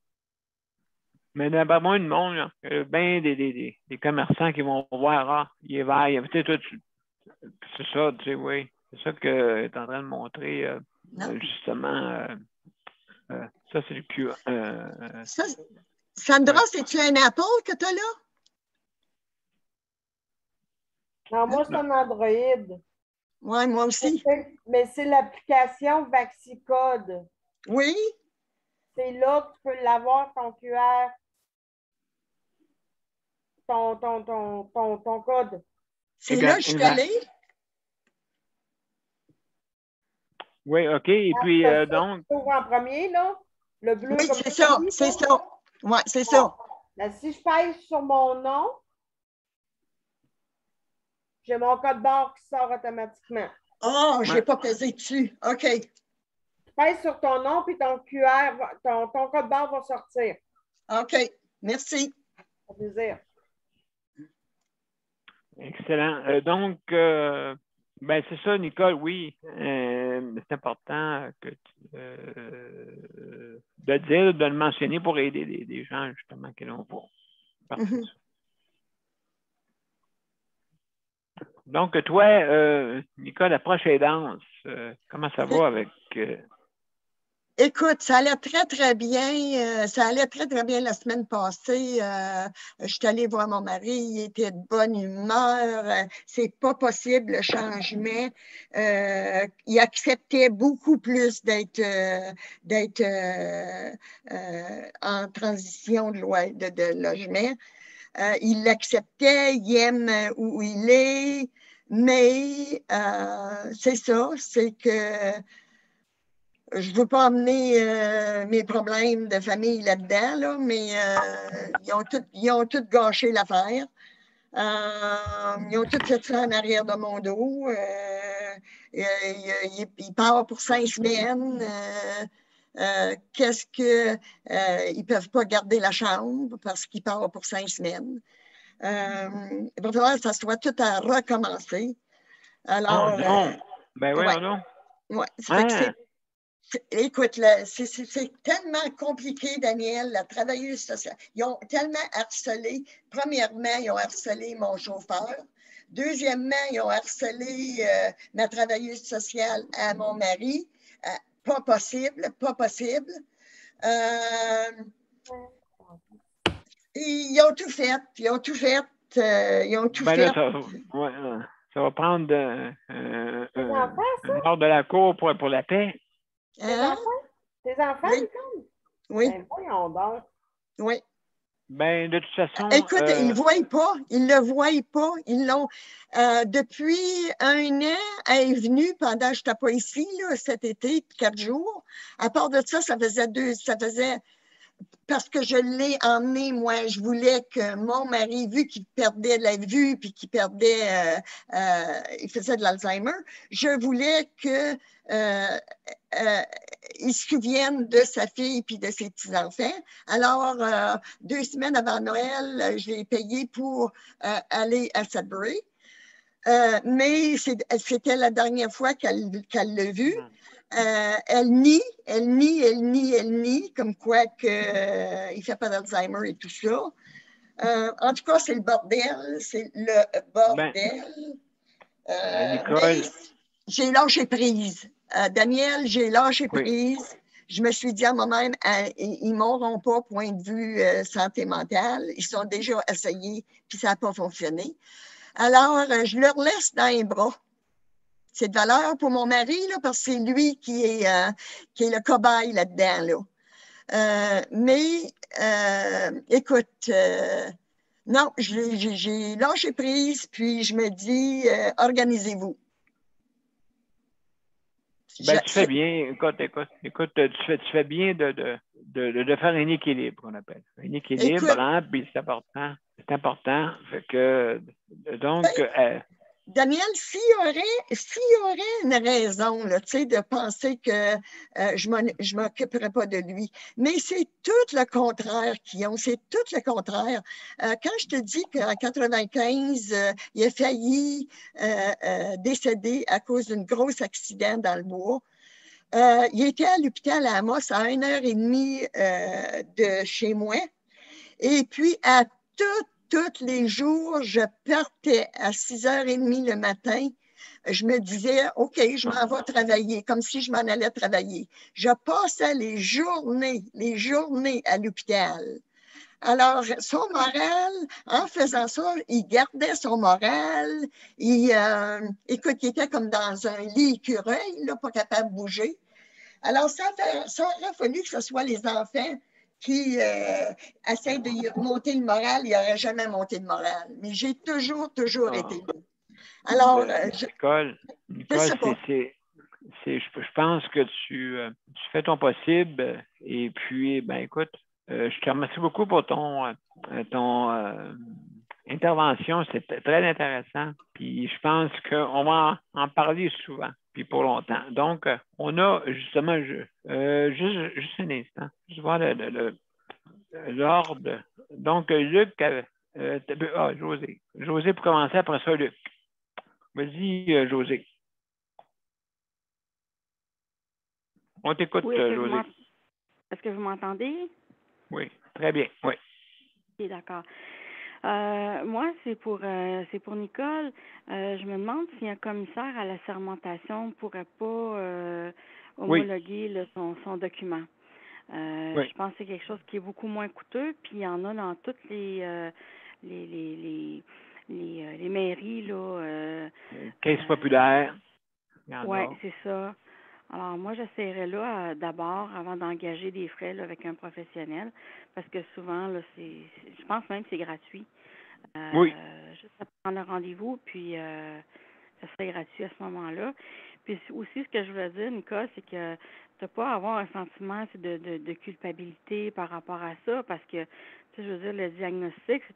Mais d'après moi, le monde, là, bien des commerçants qui vont voir, ah, il est vert, tu sais, toi, c'est ça, tu sais, oui. C'est ça que tu es en train de montrer, justement. Ça, c'est le cul. Sandra, c'est-tu un Apple que tu as là? Non, moi, c'est un Android. Oui, moi aussi. Mais c'est l'application VaxiCode. Oui. C'est là que tu peux l'avoir, ton QR, ton code. C'est là que je suis allée? Oui, OK. Et puis, donc. Tu ouvres en premier, là. Le bleu. Oui, comme c'est ça, c'est ça. Oui, c'est ça. Là, si je pèse sur mon nom, j'ai mon code barre qui sort automatiquement. Ah, je n'ai pas pesé dessus. OK. Tu pèses sur ton nom, puis ton QR, ton code barre va sortir. OK. Merci. Ça fait plaisir. Excellent. Donc, ben c'est ça, Nicole, oui. C'est important de dire, de le mentionner pour aider des gens, justement, qui n'ont pas. Donc, toi, Nicole, approche aidance. Comment ça va avec... Écoute, ça allait très, très bien. Ça allait très, très bien la semaine passée. Je suis allée voir mon mari, il était de bonne humeur. C'est pas possible, le changement. Il acceptait beaucoup plus d'être en transition de logement. Il l'acceptait, il aime où il est, mais c'est ça, c'est que je ne veux pas amener mes problèmes de famille là-dedans, là, mais ils ont tout gâché l'affaire. Ils ont tout fait ça en arrière de mon dos. Il part pour 5 semaines. Ils ne peuvent pas garder la chambre parce qu'il part pour 5 semaines. Il va falloir que ça soit tout à recommencer. Alors, ben oui, non. Ouais, écoute, c'est tellement compliqué, Daniel, la travailleuse sociale. Ils ont tellement harcelé. Premièrement, ils ont harcelé mon chauffeur. Deuxièmement, ils ont harcelé ma travailleuse sociale à mon mari. Pas possible, pas possible. Ils ont tout fait. Ils ont tout fait. Ils ont tout fait. Là, ça va prendre l'ordre de la cour pour la paix. Tes enfants, oui. Oui. Ben, voyons donc. Oui. Ben, de toute façon. Écoute, ils ne voient pas. Ils ne le voient pas. Ils l'ont. Depuis 1 an, elle est venue pendant que je n'étais pas ici, là, cet été, 4 jours. À part de ça, ça faisait. Parce que je l'ai emmené, moi, je voulais que mon mari, vu qu'il perdait de la vue puis qu'il perdait, il faisait de l'Alzheimer, je voulais que il se souvienne de sa fille puis de ses petits-enfants. Alors, 2 semaines avant Noël, je l'ai payé pour aller à Sudbury. Mais c'était la dernière fois qu'elle l'a vu. Elle nie, comme quoi il ne fait pas d'Alzheimer et tout ça. En tout cas, c'est le bordel. Nicole. J'ai lâché prise. Daniel, j'ai lâché prise. Je me suis dit à moi-même, ils ne m'auront pas point de vue santé mentale. Ils sont déjà essayés, puis ça n'a pas fonctionné. Alors, je leur laisse dans les bras. C'est de valeur pour mon mari, là, parce que c'est lui qui est le cobaye là-dedans. Là. Mais, écoute, non, j'ai lâché prise, puis je me dis, organisez-vous. Ben, tu fais bien, écoute, tu fais bien de faire un équilibre, qu'on appelle. Un équilibre, hein, puis c'est important. C'est important. Fait que, donc, Daniel, s'il y aurait une raison là, de penser que je ne m'occuperai pas de lui, mais c'est tout le contraire qu'ils ont, c'est tout le contraire. Quand je te dis qu'en 1995, il a failli décéder à cause d'un gros accident dans le bois, il était à l'hôpital à Amos à 1h30 de chez moi. Et puis, tous les jours, je partais à 6h30 le matin. Je me disais, OK, je m'en vais travailler, comme si je m'en allais travailler. Je passais les journées à l'hôpital. Alors, son moral, en faisant ça, il gardait son moral. Écoute, il était comme dans un lit écureuil, là, pas capable de bouger. Alors, ça aurait fallu que ce soit les enfants qui essaient de lui remonter le moral. Il n'aurait jamais monté le moral. Mais j'ai toujours été là. Alors, Nicole, je pense que tu fais ton possible. Et puis, ben écoute, je te remercie beaucoup pour ton intervention. C'était très intéressant. Puis je pense qu'on va en parler souvent, puis pour longtemps. Donc, on a justement, juste un instant, je vois l'ordre. Donc, Luc, José. José pour commencer, après ça, Luc. Vas-y, José. On t'écoute, oui, José. Est-ce que vous m'entendez? Oui, très bien, oui. Ok, d'accord. Moi, c'est pour Nicole. Je me demande si un commissaire à la sermentation ne pourrait pas homologuer son document. Oui. Je pense que c'est quelque chose qui est beaucoup moins coûteux, puis il y en a dans toutes les mairies, là. Caisse populaire. Oui, c'est ça. Alors, moi, j'essaierais là, d'abord, avant d'engager des frais là, avec un professionnel, parce que souvent, là, je pense même que c'est gratuit. Oui. Juste à prendre le rendez-vous, puis ça serait gratuit à ce moment-là. Puis aussi, ce que je voulais dire, Nicole, c'est que tu n'as pas à avoir un sentiment de culpabilité par rapport à ça, parce que, tu sais, je veux dire, le diagnostic, c'est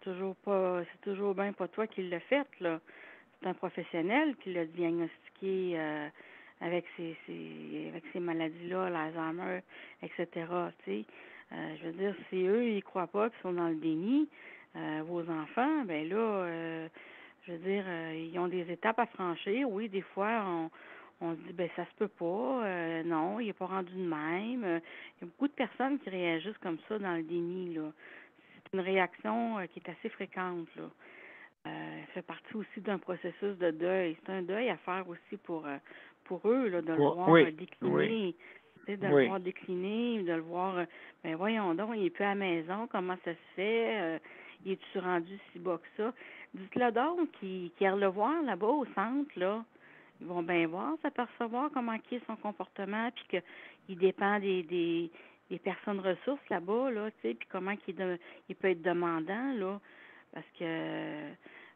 toujours bien pas toi qui l'as fait, là. C'est un professionnel qui l'a diagnostiqué avec ces maladies-là, l'Alzheimer, etc. Tu sais, je veux dire, si eux, ils croient pas, qu'ils sont dans le déni, vos enfants, ben là, je veux dire, ils ont des étapes à franchir. Oui, des fois, on se dit, ben ça se peut pas, non, il n'est pas rendu de même. Il y a beaucoup de personnes qui réagissent comme ça dans le déni, là. C'est une réaction qui est assez fréquente, là. Fait partie aussi d'un processus de deuil. C'est un deuil à faire aussi pour eux, là, de le voir décliner. Tu sais, de le voir décliner, de le voir, ben voyons donc, il n'est plus à la maison, comment ça se fait? Il est-tu rendu si bas que ça? Dites-le donc qu'ils aillent le voir là-bas au centre, là. Ils vont bien voir, s'apercevoir comment qui est son comportement, puis qu'il dépend des personnes ressources là-bas, là, tu sais, puis comment il peut être demandant, là. Parce que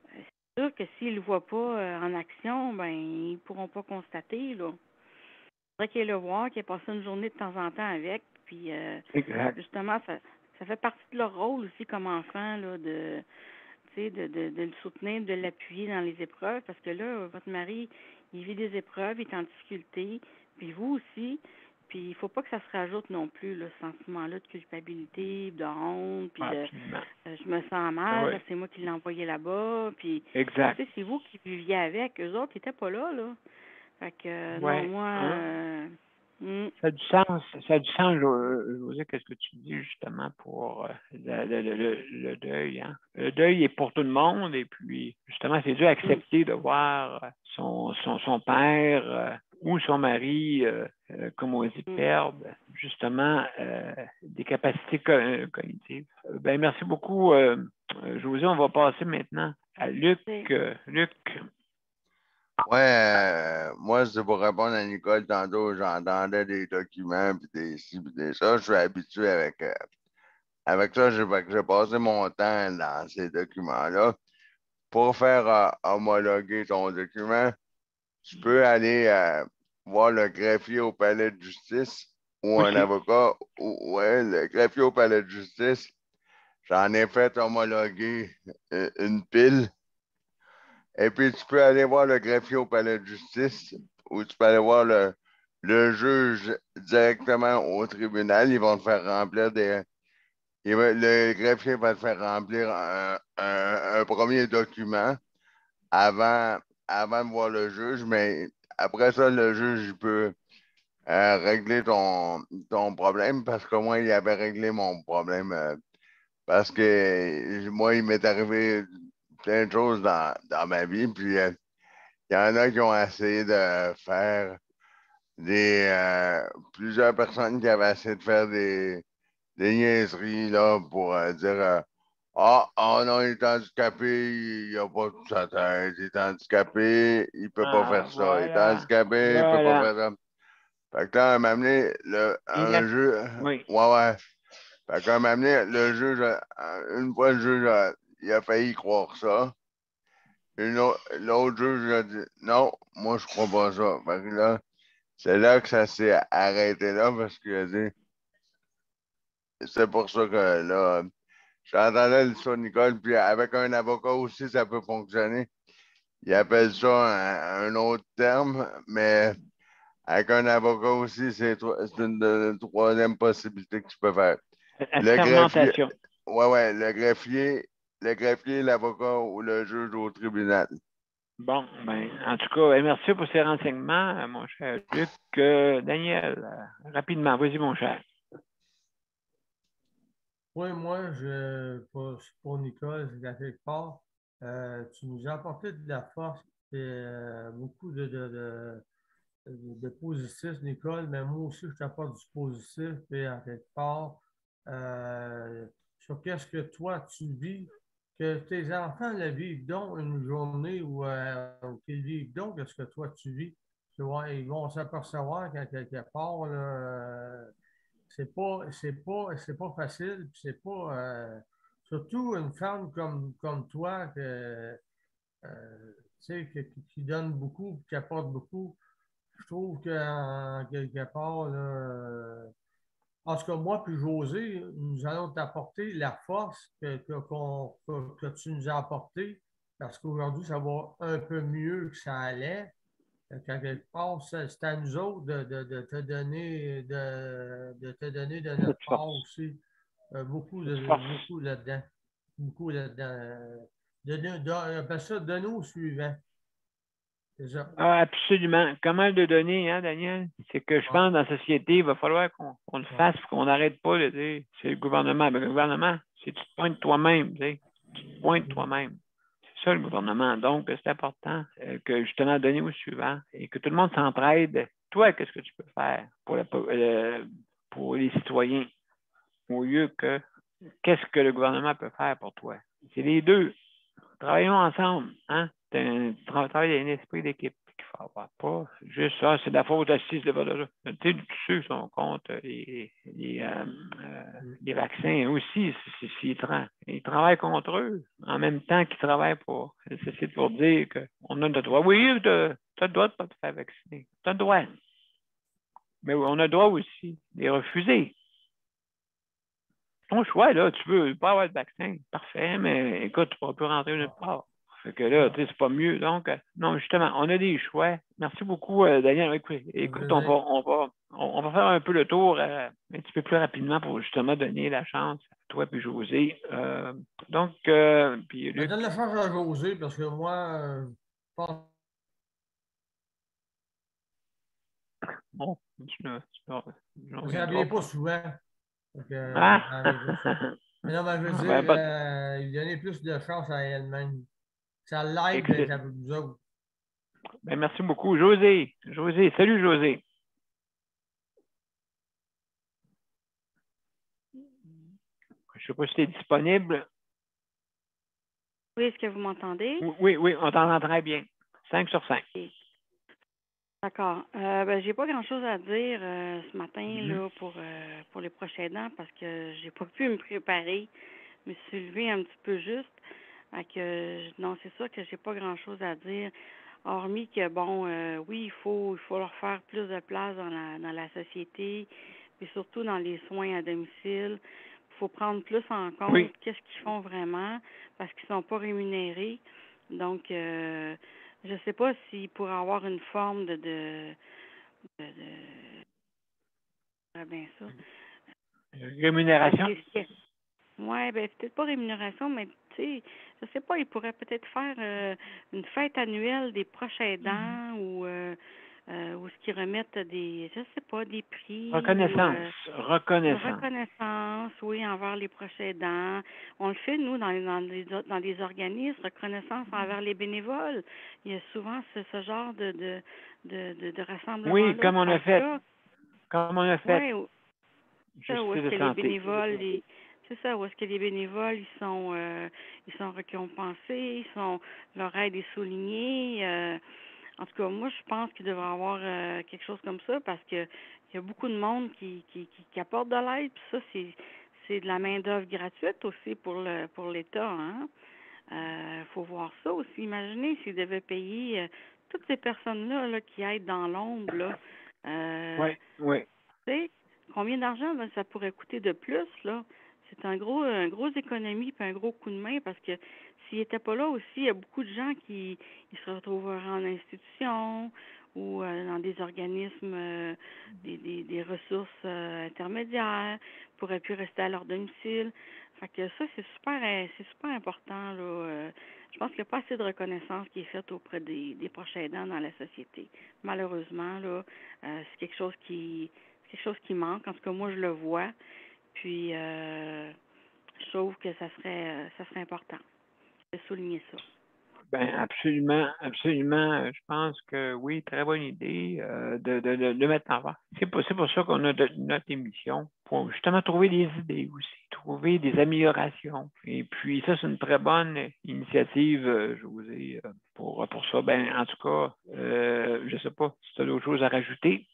c'est sûr que s'ils ne le voient pas en action, ben ils ne pourront pas constater, là. Il faudrait qu'ils aillent le voir, qu'ils aient passé une journée de temps en temps avec. Puis justement, ça fait partie de leur rôle aussi comme enfant, là, de le soutenir, de l'appuyer dans les épreuves. Parce que là, votre mari, il vit des épreuves, il est en difficulté, puis vous aussi. Puis il ne faut pas que ça se rajoute non plus, là, ce sentiment-là de culpabilité, de honte, puis je me sens mal, c'est moi qui l'ai envoyé là-bas. Puis c'est vous qui viviez avec. Eux autres, ils n'étaient pas là, là. Fait que non, moi ça a du sens, José, qu'est-ce que tu dis justement pour le deuil, hein? Le deuil est pour tout le monde, et puis justement, c'est dur d'accepter de voir son père ou son mari, comme on dit, perdre justement des capacités cognitives. Ben merci beaucoup, José. On va passer maintenant à Luc. Luc. Ouais, moi, c'est pour répondre à Nicole tantôt, j'entendais des documents puis des ci puis des ça. Je suis habitué avec ça, j'ai passé mon temps dans ces documents-là. Pour faire homologuer ton document, tu peux aller voir le greffier au palais de justice ou un avocat. Le greffier au palais de justice, j'en ai fait homologuer une pile. Et puis, tu peux aller voir le greffier au palais de justice ou tu peux aller voir le juge directement au tribunal. Ils vont te faire remplir le greffier va te faire remplir un premier document avant de voir le juge, mais après ça, le juge peut régler ton problème parce que moi, il avait réglé mon problème Parce que moi, il m'est arrivé plein de choses dans ma vie, puis il y en a qui ont essayé de faire plusieurs personnes qui avaient essayé de faire des niaiseries là, pour dire ah non, il est handicapé, il n'a pas toute sa tête, il est handicapé, il ne peut pas faire ça, il est Voilà. handicapé, il ne peut pas Voilà. faire ça. Fait que là, à m'amener un jeu. Oui. Ouais. Fait qu'à m'amener le juge, une fois le juge, il a failli croire ça. L'autre juge a dit non, moi je crois pas ça. Fait que là, c'est là que ça s'est arrêté là parce qu'il a dit c'est pour ça que là, j'entendais l'histoire de Nicole, puis avec un avocat aussi, ça peut fonctionner. Il appelle ça un autre terme, mais avec un avocat aussi, c'est une troisième possibilité que tu peux faire. Le greffier, Assermentation. ouais, le greffier, l'avocat ou le juge au tribunal. Bon, ben, en tout cas, merci pour ces renseignements, mon cher Luc. Daniel, rapidement, vas-y, mon cher. Oui, moi, pour Nicole, c'est qu'à quelque part, tu nous as apporté de la force et beaucoup de positif, Nicole, mais moi aussi, je t'apporte du positif et à quelque part, sur qu'est-ce que toi, tu vis, que tes enfants le vivent donc une journée ou qu'ils vivent donc, qu'est-ce que toi, tu vis. Tu vois, ils vont s'apercevoir qu'à quelque part, là, c'est pas facile, puis c'est pas, surtout une femme comme toi, tu sais, qui donne beaucoup, qui apporte beaucoup. Je trouve qu'en quelque part, là, en tout cas, moi puis José, nous allons t'apporter la force que tu nous as apportée, parce qu'aujourd'hui, ça va un peu mieux que ça allait. Quand quelque part, c'est à nous autres de te donner de notre Cette part force. aussi. Beaucoup Force. là-dedans. Beaucoup là-dedans. Appelle ça donner au suivant. C'est ça. Ah, absolument. Comment le donner, hein, Daniel? C'est que je Ouais. pense dans la société, il va falloir qu'on le fasse, qu'on n'arrête pas de dire c'est le gouvernement. Ben, le gouvernement, c'est tu te pointes toi-même, tu sais. Tu te pointes toi-même. C'est ça le gouvernement. Donc, c'est important que justement donner au suivant et que tout le monde s'entraide. Toi, qu'est-ce que tu peux faire pour les citoyens au lieu que qu'est-ce que le gouvernement peut faire pour toi? C'est les deux. Travaillons ensemble, hein? C'est un travail d'un esprit d'équipe qu'il faut avoir. Pas juste ça, c'est de la faute assise de valeur. Tu sais, tous ceux qui sont contre les vaccins aussi, ils travaillent contre eux en même temps qu'ils travaillent pour. C'est pour dire qu'on a le droit. Oui, tu as le droit de ne pas te faire vacciner. Tu as le droit. Mais on a le droit aussi de les refuser. Ton choix, là, tu veux pas avoir de vaccin, parfait, mais écoute, tu ne pourras plus rentrer nulle part. Fait que là, tu sais, c'est pas mieux. Donc, non, justement, on a des choix. Merci beaucoup, Daniel. Écoute, on va faire un peu le tour un petit peu plus rapidement pour justement donner la chance à toi puis José. Donc, puis Je Luc. donne la chance à José parce que moi, je pense. Bon, Ça ne vient pas souvent. Donc, mais non, mais je veux Ben, dire, lui donner plus de chance à elle-même. Ça l'aide d'être avec nous autres. Ben, merci beaucoup. José, salut José. Je ne sais pas si tu es disponible. Oui, est-ce que vous m'entendez? Oui, on t'entend très bien. 5 sur 5. Okay. D'accord. Ben, j'ai pas grand-chose à dire ce matin là pour les prochains dents parce que j'ai pas pu me préparer. Je me suis levée un petit peu juste. Non, c'est sûr que j'ai pas grand-chose à dire. Hormis que bon, oui, il faut leur faire plus de place dans la société, puis surtout dans les soins à domicile. Il faut prendre plus en compte qu'est-ce qu'ils font vraiment, parce qu'ils sont pas rémunérés. Donc, je sais pas s'ils pourraient avoir une forme de bien ça. Rémunération? Oui, ben peut-être pas rémunération, mais tu sais, je sais pas, ils pourraient peut-être faire une fête annuelle des proches aidants ou ce qu'ils remettent des, je sais pas, des prix. Reconnaissance. Une Reconnaissance. reconnaissance, oui, envers les proches aidants. On le fait, nous, dans des organismes, reconnaissance envers les bénévoles. Il y a souvent ce genre de rassemblement. Oui, comme on a fait. Comme on a fait. Oui, ça, où est-ce que les bénévoles, c'est ça, où est-ce que les bénévoles, ils sont récompensés, leur aide est soulignée. En tout cas, moi, je pense qu'il devrait y avoir quelque chose comme ça parce que il y a beaucoup de monde qui apporte de l'aide, puis ça, c'est de la main-d'œuvre gratuite aussi pour l'État, hein. Faut voir ça aussi. Imaginez s'ils devaient payer toutes ces personnes-là là, qui aident dans l'ombre, là. Oui. Tu sais, combien d'argent ça pourrait coûter de plus, là? C'est un gros économie puis un gros coup de main parce que s'ils n'étaient pas là aussi, il y a beaucoup de gens qui se retrouveraient en institution ou dans des organismes, des ressources intermédiaires, pourraient plus rester à leur domicile. Fait que ça, c'est super important, là. Je pense qu'il n'y a pas assez de reconnaissance qui est faite auprès des proches aidants dans la société. Malheureusement, là, c'est quelque chose qui manque. En tout cas, moi, je le vois. Puis, je trouve que ça serait important de souligner ça. Ben absolument. Je pense que oui, très bonne idée de mettre en avant. C'est pour ça qu'on a notre émission, pour justement trouver des idées aussi, trouver des améliorations. Et puis ça, c'est une très bonne initiative, Josée, pour ça. Ben en tout cas, je sais pas si tu as d'autres choses à rajouter.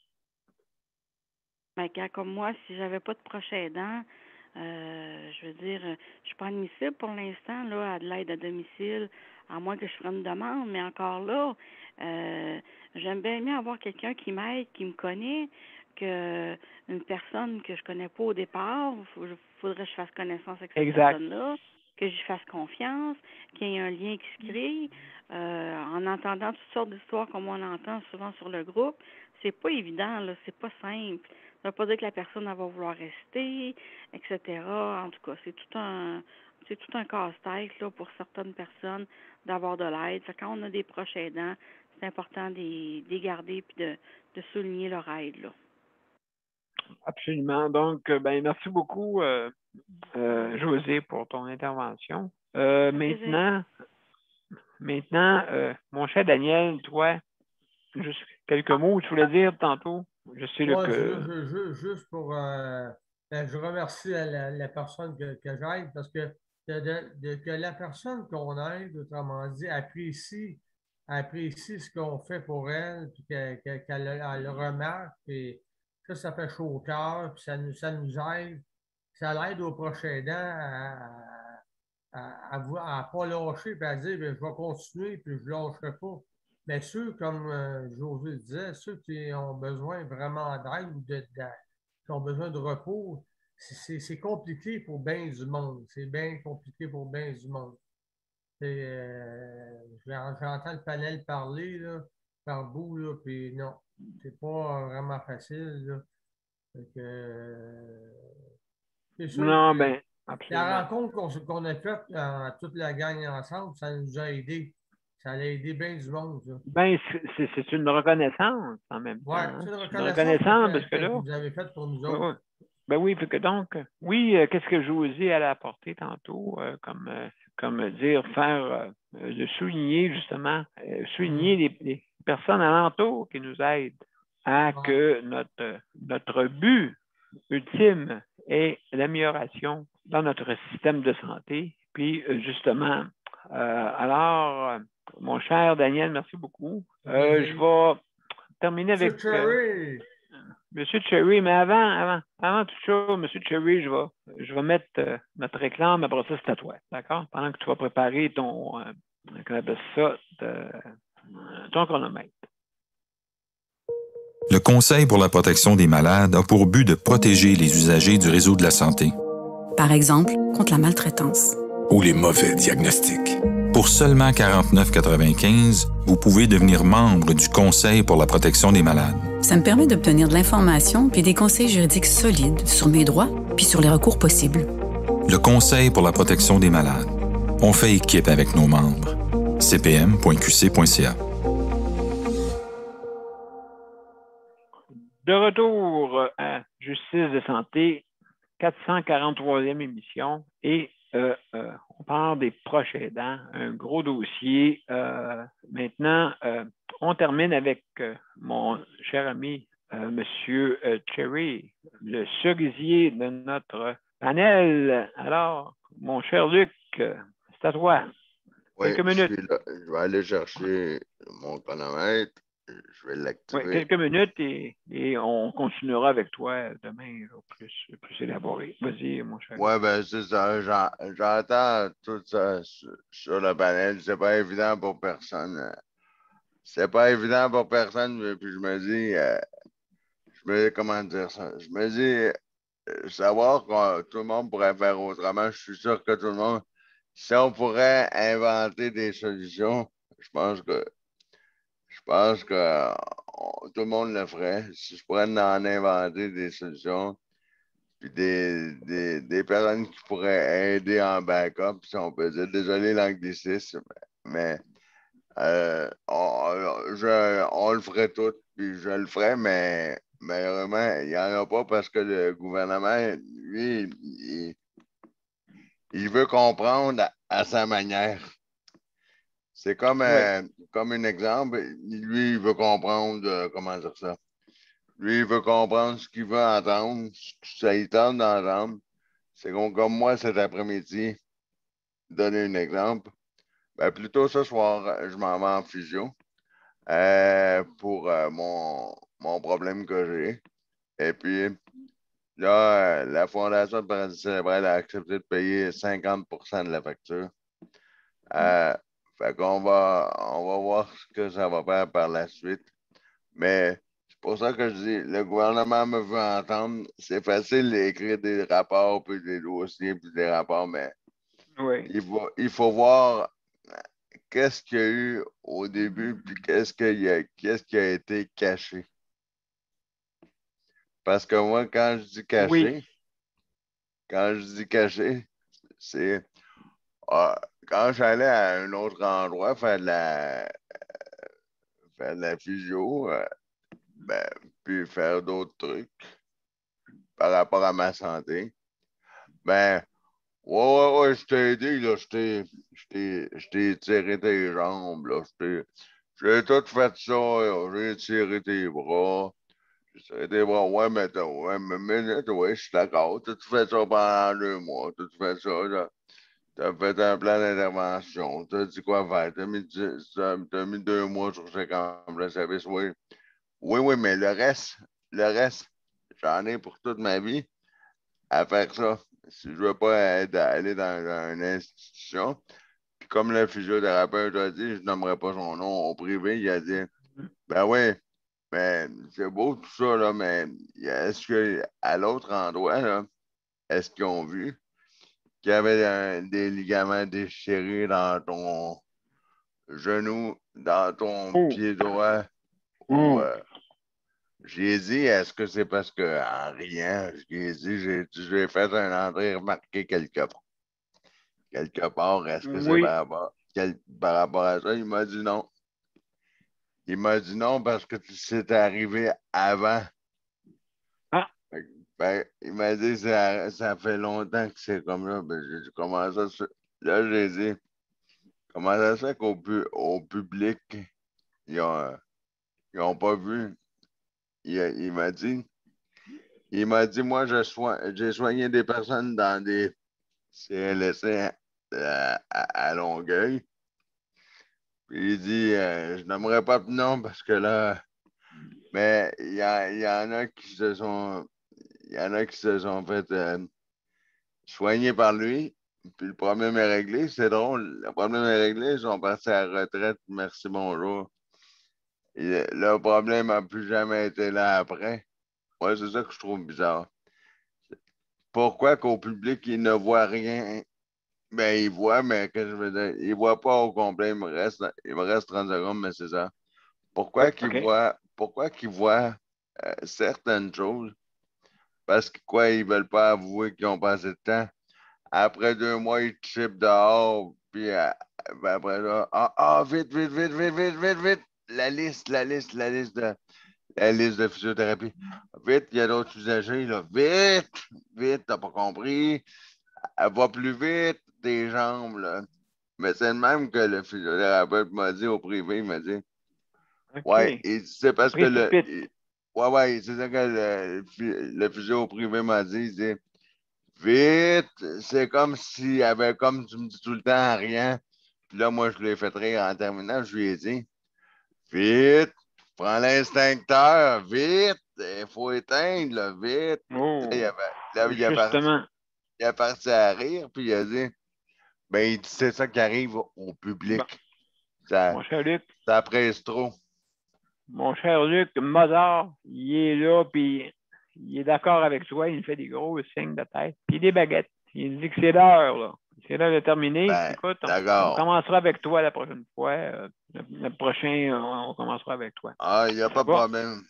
Ben, comme moi, si j'avais pas de proche aidant, je veux dire, je suis pas admissible pour l'instant là à de l'aide à domicile, à moins que je fasse une demande, mais encore là, j'aime bien mieux avoir quelqu'un qui m'aide, qui me connaît, que une personne que je connais pas au départ. Faudrait que je fasse connaissance avec cette personne-là, que j'y fasse confiance, qu'il y ait un lien qui se crée. En entendant toutes sortes d'histoires comme on entend souvent sur le groupe, c'est pas évident, là, c'est pas simple. Ça ne veut pas dire que la personne elle va vouloir rester, etc. En tout cas, c'est tout un casse-tête là, pour certaines personnes d'avoir de l'aide. Quand on a des proches aidants, c'est important de les garder et de souligner leur aide, là. Absolument. Donc, merci beaucoup, Josée, pour ton intervention. Maintenant, mon cher Daniel, toi, juste quelques mots, tu voulais dire tantôt? Je sais juste pour... je remercie la personne que j'aide parce que la personne qu'on aide, autrement dit, apprécie ce qu'on fait pour elle, puis qu'elle le remarque, puis ça fait chaud au cœur, puis ça nous aide. Ça l'aide aux proches aidants à ne pas lâcher, puis à dire, je vais continuer, puis je ne lâcherai pas. Mais ceux, comme Josée disait, ceux qui ont besoin vraiment d'aide ou qui ont besoin de repos, c'est compliqué pour bien du monde. C'est bien compliqué pour bien du monde. J'entends le panel parler là, par bout, là, puis non, c'est pas vraiment facile. Là. C'est sûr la rencontre qu'on a faite toute la gang ensemble, ça nous a aidés. Ça a aidé bien du monde. Ça. Ben, c'est une reconnaissance en même temps. Oui, c'est une reconnaissance parce que là, vous avez fait pour nous autres. Ouais. Ben oui, puis que donc, qu'est-ce que Josée a apporté tantôt, comme dire, faire, de souligner justement, les personnes alentour qui nous aident à que notre but ultime est l'amélioration dans notre système de santé. Puis justement, alors, mon cher Daniel, merci beaucoup. Je vais terminer avec Monsieur Cherry, mais avant toute chose, Monsieur Cherry, je vais mettre notre réclame, après ça, c'est à toi, d'accord? Pendant que tu vas préparer ton chronomètre. Le Conseil pour la protection des malades a pour but de protéger les usagers du réseau de la santé. Par exemple, contre la maltraitance. Ou les mauvais diagnostics. Pour seulement 49,95 $, vous pouvez devenir membre du Conseil pour la protection des malades. Ça me permet d'obtenir de l'information puis des conseils juridiques solides sur mes droits puis sur les recours possibles. Le Conseil pour la protection des malades. On fait équipe avec nos membres. cpm.qc.ca. de retour à Justice de santé, 443e émission, et on parle des proches aidants, un gros dossier. Maintenant, on termine avec mon cher ami, Monsieur Cherry, le cerisier de notre panel. Alors, mon cher Luc, c'est à toi. Oui, Quelques minutes. je suis là. Je vais aller chercher mon chronomètre. Je vais l'activer. Oui, quelques minutes et on continuera avec toi demain, là, plus élaboré. Vas-y, mon cher. Oui, ben c'est ça. J'entends tout ça sur le panel. C'est pas évident pour personne. C'est pas évident pour personne. Puis je me dis, comment dire ça? Je me dis, savoir que tout le monde pourrait faire autrement. Je suis sûr que tout le monde, si on pourrait inventer des solutions, je pense que tout le monde le ferait. Si je pourrais en inventer des solutions, puis des personnes qui pourraient aider en backup, si on peut dire. Désolé l'anglicisme, mais on le ferait tout, puis je le ferais, mais malheureusement, il n'y en a pas parce que le gouvernement, lui, il veut comprendre à sa manière. C'est comme un exemple. Lui, il veut comprendre, comment dire ça? Lui, il veut comprendre ce qu'il veut entendre, ce que ça lui tente d'entendre. C'est comme moi cet après-midi, donner un exemple. Ben, plutôt ce soir, je m'en vais en physio pour mon problème que j'ai. Et puis, là, la Fondation de paradis cérébral a accepté de payer 50% de la facture. Fait qu'on on va voir ce que ça va faire par la suite. Mais c'est pour ça que je dis, le gouvernement me veut entendre. C'est facile d'écrire des rapports, puis des dossiers, puis des rapports, mais il faut voir qu'est-ce qu'il y a eu au début, puis qu'est-ce qui a été caché. Parce que moi, quand je dis caché, c'est quand j'allais à un autre endroit faire de la physio, puis faire d'autres trucs par rapport à ma santé, ben, ouais, je t'ai aidé, là, je t'ai tiré tes jambes, là, j'ai tout fait ça, là, j'ai tiré tes bras, ouais, mais je suis d'accord, t'as tout fait ça pendant 2 mois, t'as tout fait ça, là. T'as fait un plan d'intervention. T'as dit quoi faire? T'as mis 2 mois sur ce camp-là, service, oui. Oui, mais le reste, j'en ai pour toute ma vie à faire ça. Si je veux pas aller dans une institution, puis comme le physiothérapeute a dit, je nommerai pas son nom au privé, il a dit, ben oui, mais c'est beau tout ça, là, mais est-ce qu'à l'autre endroit, là, est-ce qu'ils ont vu qu'il y avait des ligaments déchirés dans ton genou, dans ton pied droit? Ou, j'ai dit, est-ce que c'est parce que en riant, j'ai dit, j'ai fait un entrée remarqué quelque part, est-ce que c'est par rapport à ça? Il m'a dit non. Il m'a dit non parce que c'est arrivé avant. Ah. Il m'a dit, ça fait longtemps que c'est comme ça. Ben, j'ai dit, comment ça se fait? Là, j'ai dit, comment ça se fait qu'au public, ils n'ont pas vu? Il m'a dit, moi, j'ai soigné des personnes dans des CLSC à Longueuil. Puis il dit, je n'aimerais pas de nom parce que là, mais il y en a qui se sont fait soigner par lui. Puis le problème est réglé. C'est drôle. Le problème est réglé. Ils sont partis à la retraite. Merci, bonjour. Et le problème n'a plus jamais été là après. Ouais, c'est ça que je trouve bizarre. Pourquoi qu'au public, ils ne voient rien? Ben, ils voient, mais que je veux dire, ils ne voient pas au complet. Il me reste 30 secondes, mais c'est ça. Pourquoi qu'ils voient certaines choses? Parce que quoi, ils ne veulent pas avouer qu'ils ont passé de temps. Après 2 mois, ils te chipent dehors, puis après ça, vite. La liste la liste de physiothérapie. Vite, il y a d'autres usagers, là. Vite, vite, t'as pas compris. Elle va plus vite, tes jambes, là. Mais c'est le même que le physiothérapeute m'a dit au privé, il m'a dit. Ouais, OK. c'est parce que Précipite. ouais, c'est ça que le physio au privé m'a dit. Il dit vite, c'est comme s'il y avait, comme tu me dis tout le temps, rien. Puis là, moi, je l'ai fait rire en terminant, je lui ai dit vite, prends l'extincteur, vite, il faut éteindre, là, vite. Oh, Là, justement. il est parti à rire, puis il a dit ben, il dit, c'est ça qui arrive au public. Bon, Ça, mon cher Luc, ça presse trop. Mozart, il est là, puis il est d'accord avec toi, il me fait des gros signes de tête, puis des baguettes. Il dit que c'est l'heure, là. C'est l'heure de terminer. Ben, Écoute, on d'accord. commencera avec toi la prochaine fois. Le prochain, on commencera avec toi. Ah, il n'y a pas de Bon, problème.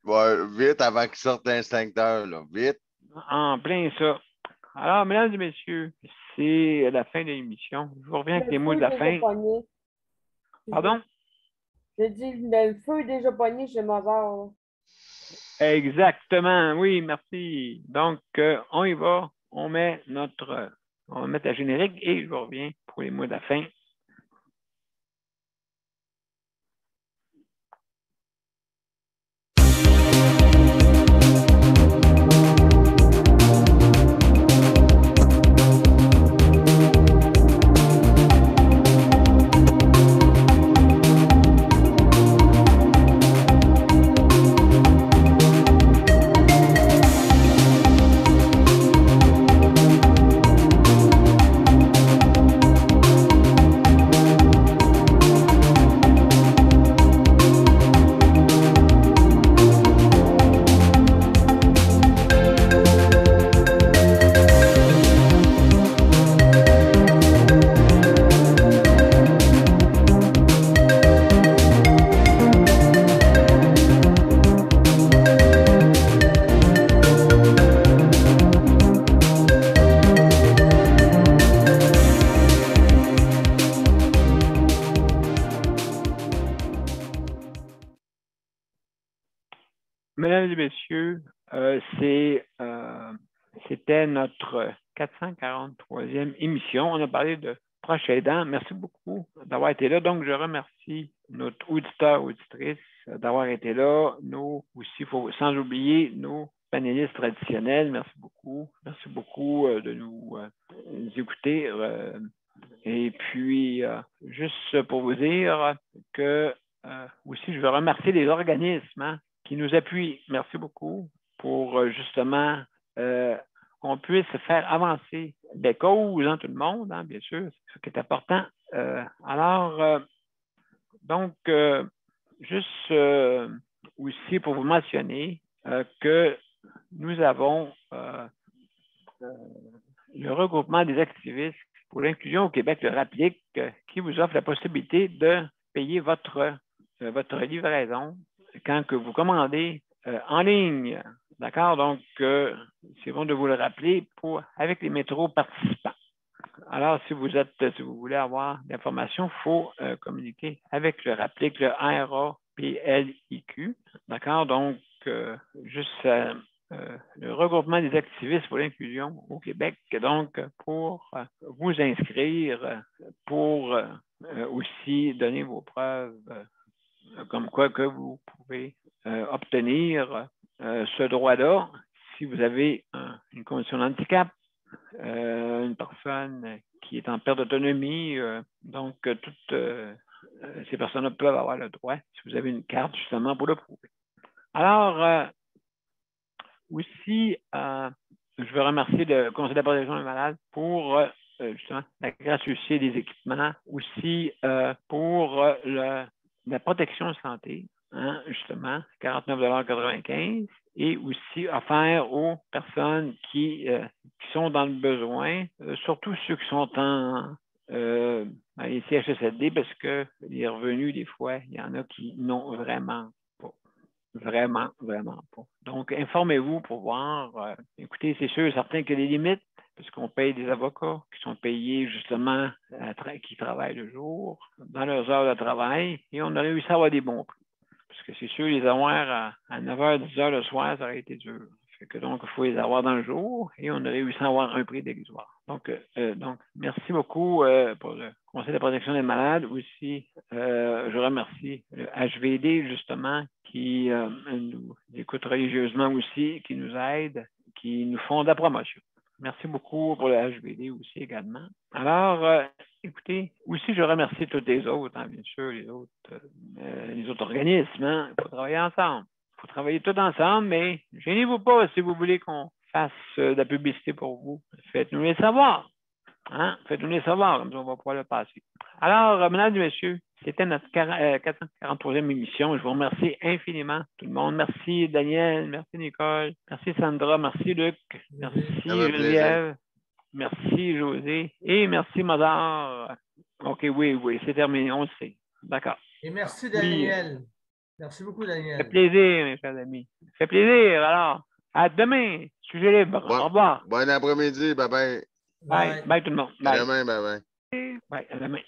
Ouais, vite avant qu'il sorte l'instincteur, là. Vite. en plein ça. Alors, mesdames et messieurs, c'est la fin de l'émission. Je vous reviens avec les mots de la fin. Pardon? J'ai dit, le feu est déjà pogné chez Mozart. Là. Exactement, oui, merci. Donc, on y va. On va mettre la générique et je vous reviens pour les mots de la fin. Mesdames et messieurs, c'était notre 443e émission. On a parlé de proches aidants. Merci beaucoup d'avoir été là. Donc, je remercie notre auditeur, auditrice d'avoir été là. Nous aussi, sans oublier nos panélistes traditionnels. Merci beaucoup. Merci beaucoup de nous écouter. Et puis, juste pour vous dire que aussi, je veux remercier les organismes qui nous appuient. Merci beaucoup pour justement qu'on puisse faire avancer des causes, tout le monde, bien sûr, c'est ce qui est important. Donc, juste aussi pour vous mentionner que nous avons le regroupement des activistes pour l'inclusion au Québec, le RAPLIC, qui vous offre la possibilité de payer votre livraison quand que vous commandez en ligne. D'accord? Donc, c'est bon de vous le rappeler avec les métros participants. Alors, si vous voulez avoir l'information, il faut communiquer avec le RAPLIC, le RAPLIQ. D'accord? Donc, juste le regroupement des activistes pour l'inclusion au Québec. Donc, pour vous inscrire, pour aussi donner vos preuves comme quoi que vous pouvez obtenir ce droit-là si vous avez une condition de handicap, une personne qui est en perte d'autonomie. Donc, toutes ces personnes-là peuvent avoir le droit si vous avez une carte justement pour le prouver. Alors, aussi, je veux remercier le Conseil de la protection des malades pour justement la gratuité des équipements, aussi pour la protection santé, justement, 49,95 $, et aussi offert aux personnes qui sont dans le besoin, surtout ceux qui sont dans les CHSLD, parce que les revenus, des fois, il y en a qui n'ont vraiment pas. Vraiment, vraiment pas. Donc, informez-vous pour voir. Écoutez, c'est sûr, certain qu'il y a des limites, parce qu'on paye des avocats qui sont payés justement, qui travaillent le jour, dans leurs heures de travail, et on a réussi à avoir des bons prix. Parce que c'est sûr, les avoir à 9h, 10h le soir, ça aurait été dur. Fait que donc, il faut les avoir dans le jour et on a réussi à avoir un prix dérisoire. Donc, merci beaucoup pour le Conseil de protection des malades. Aussi, je remercie le HVD, justement, qui nous écoute religieusement aussi, qui nous aide, qui nous font de la promotion. Merci beaucoup pour le HVD aussi également. Alors, écoutez, aussi, je remercie tous les autres, hein, bien sûr, les autres organismes. Hein. Il faut travailler ensemble. Il faut travailler tous ensemble, mais gênez-vous pas si vous voulez qu'on fasse de la publicité pour vous. Faites-nous les savoir. Hein? Faites-nous les savoir, comme ça on va pouvoir le passer. Alors, mesdames et messieurs, c'était notre 443e émission. Je vous remercie infiniment, tout le monde. Merci Daniel, merci Nicole, merci Sandra, merci Luc, merci Geneviève, merci José et merci Mozart. OK, oui, c'est terminé, on le sait. D'accord. Et merci Daniel. Oui. Merci beaucoup, Daniel. Ça fait plaisir, mes chers amis. Ça fait plaisir. Alors, à demain. Sujet libre. Au revoir. Bon après-midi. Bye-bye. Bye. Bye tout le monde. Bye. À demain. Bye-bye. Bye. À demain.